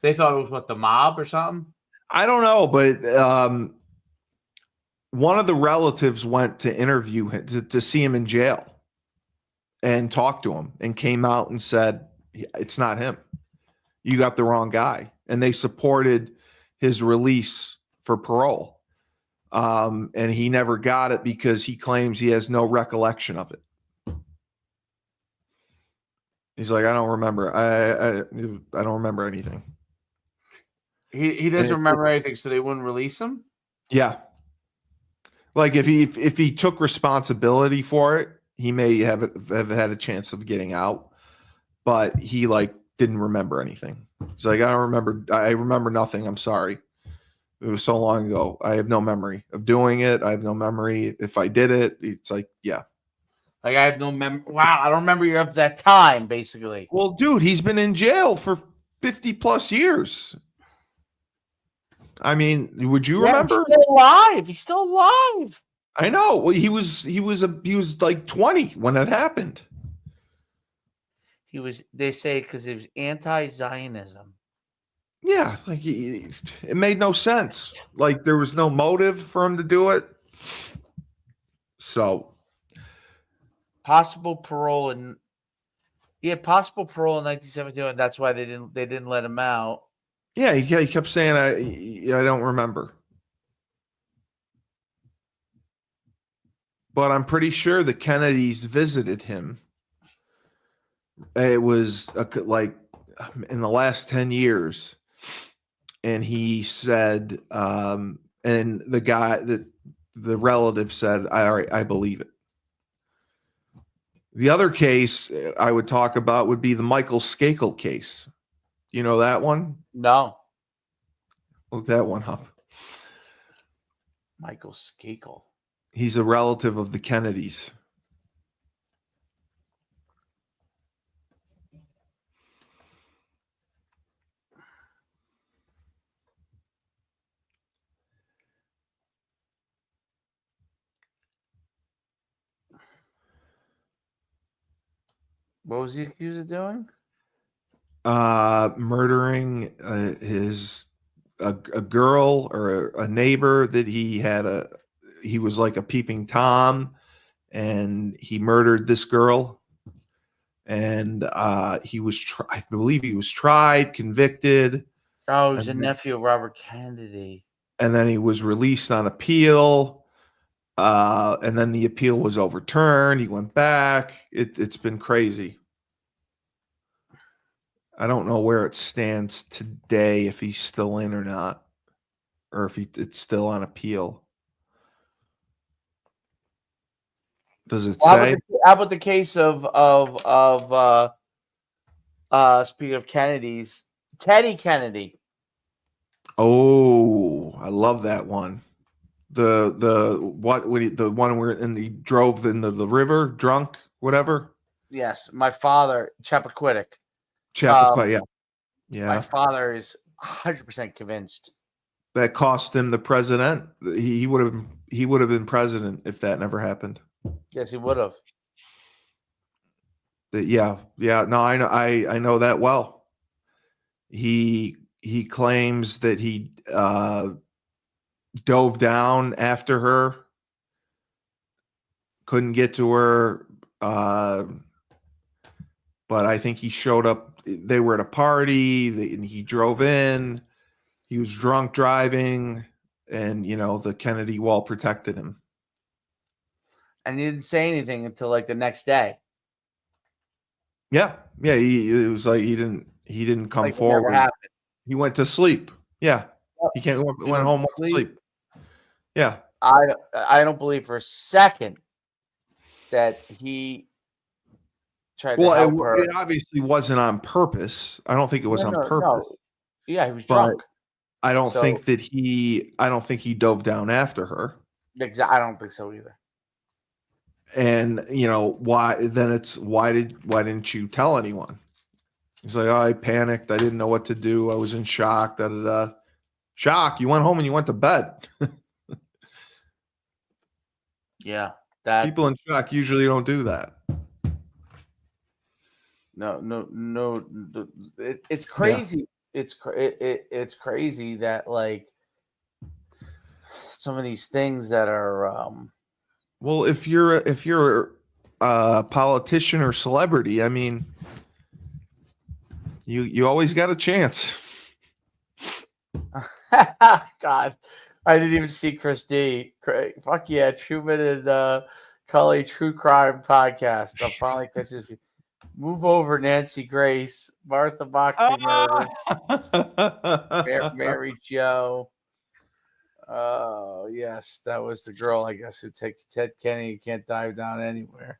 They thought it was the mob or something. I don't know, but one of the relatives went to interview him to see him in jail and talk to him, and came out and said, "It's not him. You got the wrong guy." And they supported his release for parole. And he never got it because he claims he has no recollection of it. He's like, I don't remember. I don't remember anything. He doesn't remember anything, so they wouldn't release him? Yeah. Like if he took responsibility for it, he may have had a chance of getting out, but he didn't remember anything. It's like, I remember nothing. I'm sorry. It was so long ago. I have no memory of doing it. I have no memory if I did it. It's like, yeah. Like, I have no memory. Wow, I don't remember you of that time, basically. Well, dude, he's been in jail for 50 plus years. I mean, would you remember? He's still alive. I know. Well, he was like 20 when it happened. They say because it was anti-Zionism. Yeah, it made no sense. Like, there was no motive for him to do it. So possible parole in 1972, and that's why they didn't let him out. Yeah, he kept saying, I don't remember. But I'm pretty sure the Kennedys visited him. It was in the last 10 years. And he said, and the relative said, I believe it. The other case I would talk about would be the Michael Skakel case. You know that one? No. Look that one up. Michael Skakel. He's a relative of the Kennedys. What was he accused of doing? Murdering a girl or a neighbor that he was like a peeping Tom, and he murdered this girl. And I believe he was tried, convicted. Oh, he was a nephew of Robert Kennedy. And then he was released on appeal. And then the appeal was overturned. He went back. It's been crazy. I don't know where it stands today, if he's still in or not, or if it's still on appeal. Does it say? How about the case of speaking of Kennedys, Teddy Kennedy? Oh, I love that one. The one where he drove into the river drunk, whatever. Yes, my father, Chappaquiddick. Chappaquiddick, My yeah. father is 100% convinced. That cost him the president. He would have been president if that never happened. Yes, he would have. Yeah. No, I know that well. He claims that he dove down after her, couldn't get to her, but I think he showed up. They were at a party, and he drove in. He was drunk driving, and the Kennedy wall protected him. And he didn't say anything until like the next day. Yeah. It was like he didn't come Like it never forward. happened. He went to sleep. Yeah, he went home, went to sleep. Yeah, I don't believe for a second that he tried to help her. It obviously wasn't on purpose. I don't think it was on purpose. No. Yeah, he was But drunk. I don't think he dove down after her. I don't think so either. And why? Then it's why didn't you tell anyone? He's like, oh, I panicked. I didn't know what to do. I was in shock. Da da da. Shock. You went home and you went to bed. Yeah, people in shock usually don't do that. No. It's crazy. Yeah. It's crazy that like some of these things that are. Well, if you're a politician or celebrity, I mean, you always got a chance. God, I didn't even see Chris D. Fuck yeah, Schuman and Cully True Crime Podcast. I'll finally catch this. Move over, Nancy Grace, Martha Boxing Murder, Mary Jo. Oh yes, that was the girl, I guess, who take Ted Kennedy can't dive down anywhere.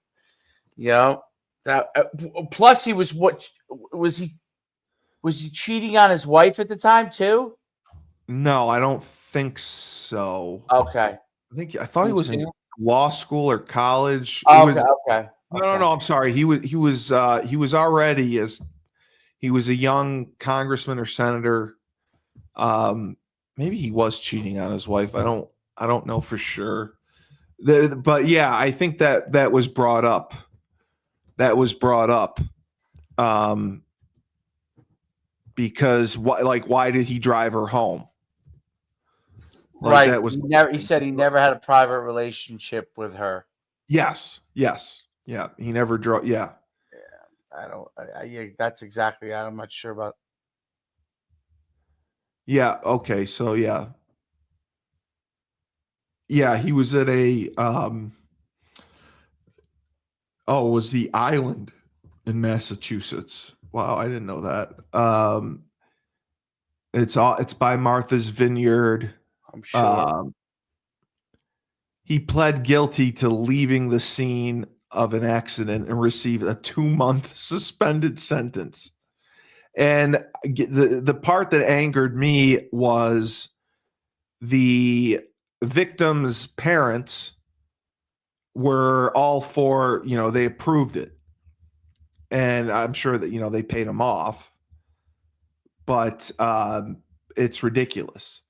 Yeah, that. Plus, he was what was he? Was he cheating on his wife at the time too? No, I don't think so. Okay. I thought he was in law school or college. Okay. No. I'm sorry. He was already he was a young congressman or senator. Maybe he was cheating on his wife. I don't know for sure. But yeah, I think that was brought up. Because why did he drive her home? Like, right. That was he said he never had a private relationship with her. Yes. Yeah. He never drove. Yeah. Yeah. That's exactly. I'm not sure about. Yeah. Okay. So yeah. Yeah. He was at a, it was the Island in Massachusetts. Wow. I didn't know that. It's by Martha's Vineyard. I'm sure. He pled guilty to leaving the scene of an accident and received a 2-month suspended sentence. And the part that angered me was the victim's parents were all for, they approved it. And I'm sure that, they paid him off. But it's ridiculous.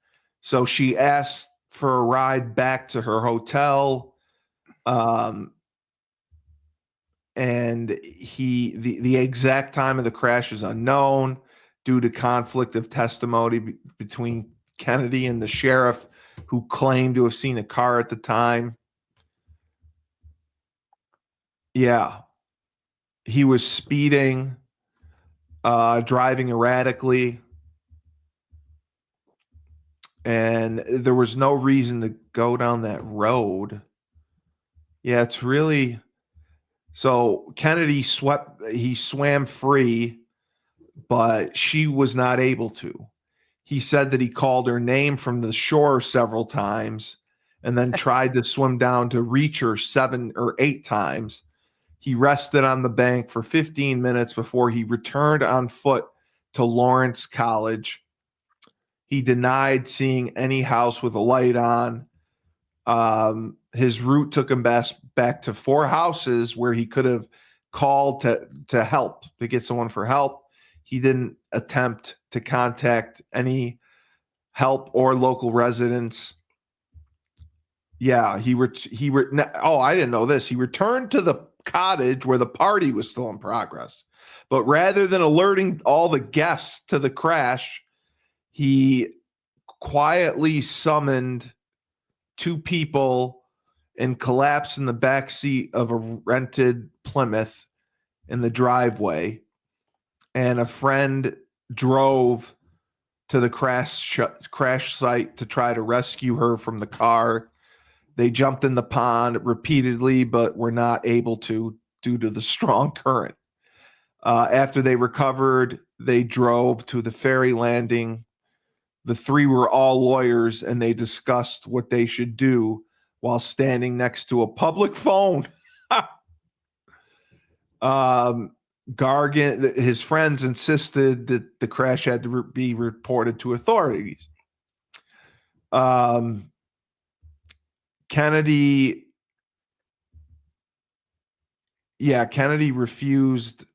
So she asked for a ride back to her hotel. And the exact time of the crash is unknown due to conflict of testimony between Kennedy and the sheriff, who claimed to have seen a car at the time. Yeah. He was speeding, driving erratically, and there was no reason to go down that road. Yeah, it's really so Kennedy swam free, but she was not able to. He said that he called her name from the shore several times and then tried to swim down to reach her 7 or 8 times. He rested on the bank for 15 minutes before he returned on foot to Lawrence College. He denied seeing any house with a light on. His route took him back to 4 houses where he could have called to help, to get someone for help. He didn't attempt to contact any help or local residents. Yeah, I didn't know this. He returned to the cottage where the party was still in progress. But rather than alerting all the guests to the crash, he quietly summoned 2 people and collapsed in the back seat of a rented Plymouth in the driveway. And a friend drove to the crash site to try to rescue her from the car. They jumped in the pond repeatedly, but were not able to due to the strong current. After they recovered, they drove to the ferry landing. The 3 were all lawyers, and they discussed what they should do while standing next to a public phone. Gargan, his friends insisted that the crash had to be reported to authorities. Kennedy refused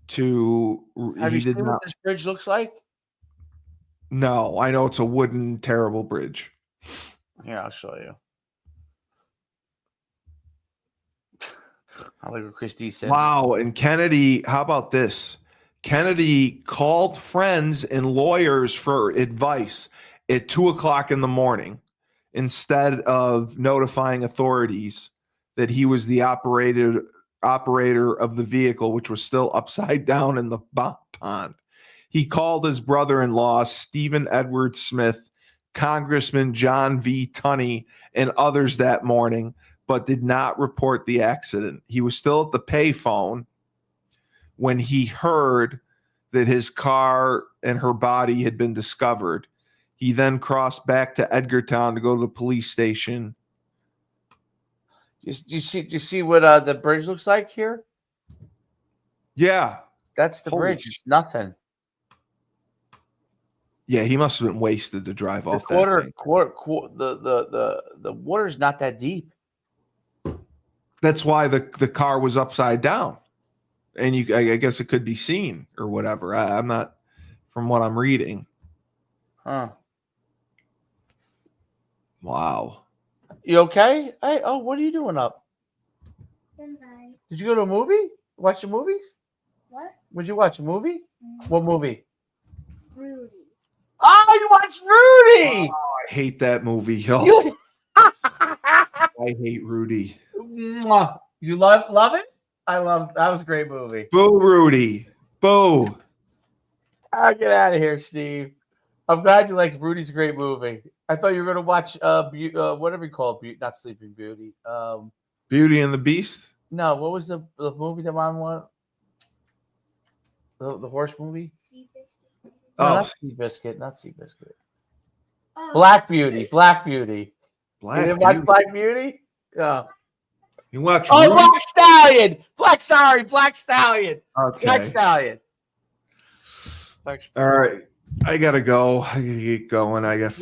to. Have you seen what this bridge looks like? No, I know it's a wooden, terrible bridge. Yeah, I'll show you. I like what Christy said. Wow. And Kennedy, how about this? Kennedy called friends and lawyers for advice at 2:00 in the morning instead of notifying authorities that he was the operator of the vehicle, which was still upside down in the pond. He called his brother-in-law, Stephen Edward Smith, Congressman John V. Tunney, and others that morning, but did not report the accident. He was still at the payphone when he heard that his car and her body had been discovered. He then crossed back to Edgartown to go to the police station. Do you see what the bridge looks like here? Yeah. That's the bridge. It's nothing. Yeah, he must have been wasted to drive off that thing. The water's not that deep. That's why the car was upside down. And I guess it could be seen or whatever. I'm not, from what I'm reading. Huh. Wow. You okay? Hey, what are you doing up? Bye. Did you go to a movie? Watch the movies? What? Would you watch a movie? What movie? Rudy. Oh, you watched Rudy! Oh, I hate that movie. Oh, I hate Rudy. You love it? That was a great movie. Boo, Rudy. Boo. Get out of here, Steve. I'm glad you liked Rudy's a great movie. I thought you were going to watch whatever you call it, not Sleeping Beauty. Beauty and the Beast? No, what was the movie that mom wanted? The horse movie? Seabiscuit. No, not Seabiscuit. Not Seabiscuit. Oh. Black Beauty. Black Beauty. You didn't watch Black Beauty? Yeah. You watch Rudy? Black Stallion. Black Stallion. Okay. Black Stallion. All right. I gotta go. I gotta get going. I got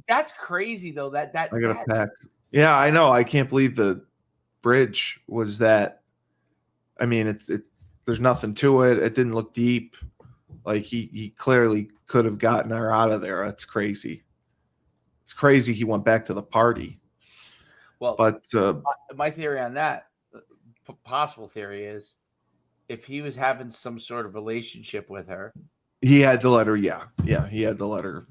That's crazy though. That I gotta pack. Yeah, I know. I can't believe the bridge was that. I mean, there's nothing to it. It didn't look deep. Like he clearly could have gotten her out of there. That's crazy. It's crazy he went back to the party. Well, but my theory on that, possible theory is, if he was having some sort of relationship with her, he had to let her. Yeah, he had to let her.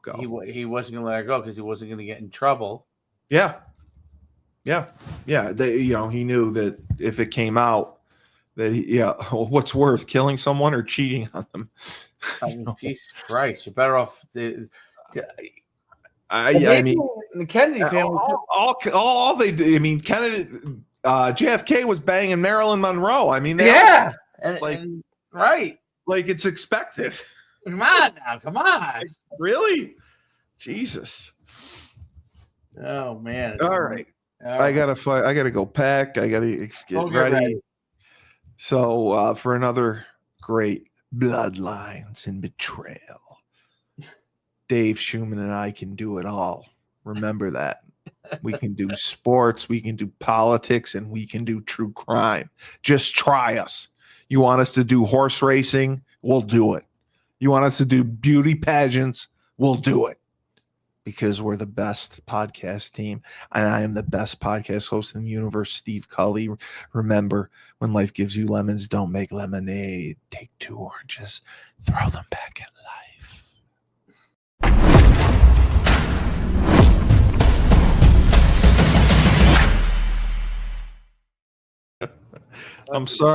Go. He wasn't going to let her go because he wasn't going to get in trouble. Yeah. He knew that if it came out that what's worse, killing someone or cheating on them? I mean, Jesus Christ, you're better off. I mean, the Kennedy family. all they do. I mean, Kennedy, JFK was banging Marilyn Monroe. I mean, Yeah, like- and right. like it's expected. Come on now, come on. Really? Jesus. Oh man. All right. All I gotta go pack. I gotta get ready. So for another great Bloodlines and Betrayal, Dave Schuman and I can do it all. Remember that. We can do sports, we can do politics, and we can do true crime. Just try us. You want us to do horse racing? We'll do it. You want us to do beauty pageants? We'll do it. Because we're the best podcast team. And I am the best podcast host in the universe, Steve Cully. Remember, when life gives you lemons, don't make lemonade. Take 2 oranges, throw them back at life. I'm sorry.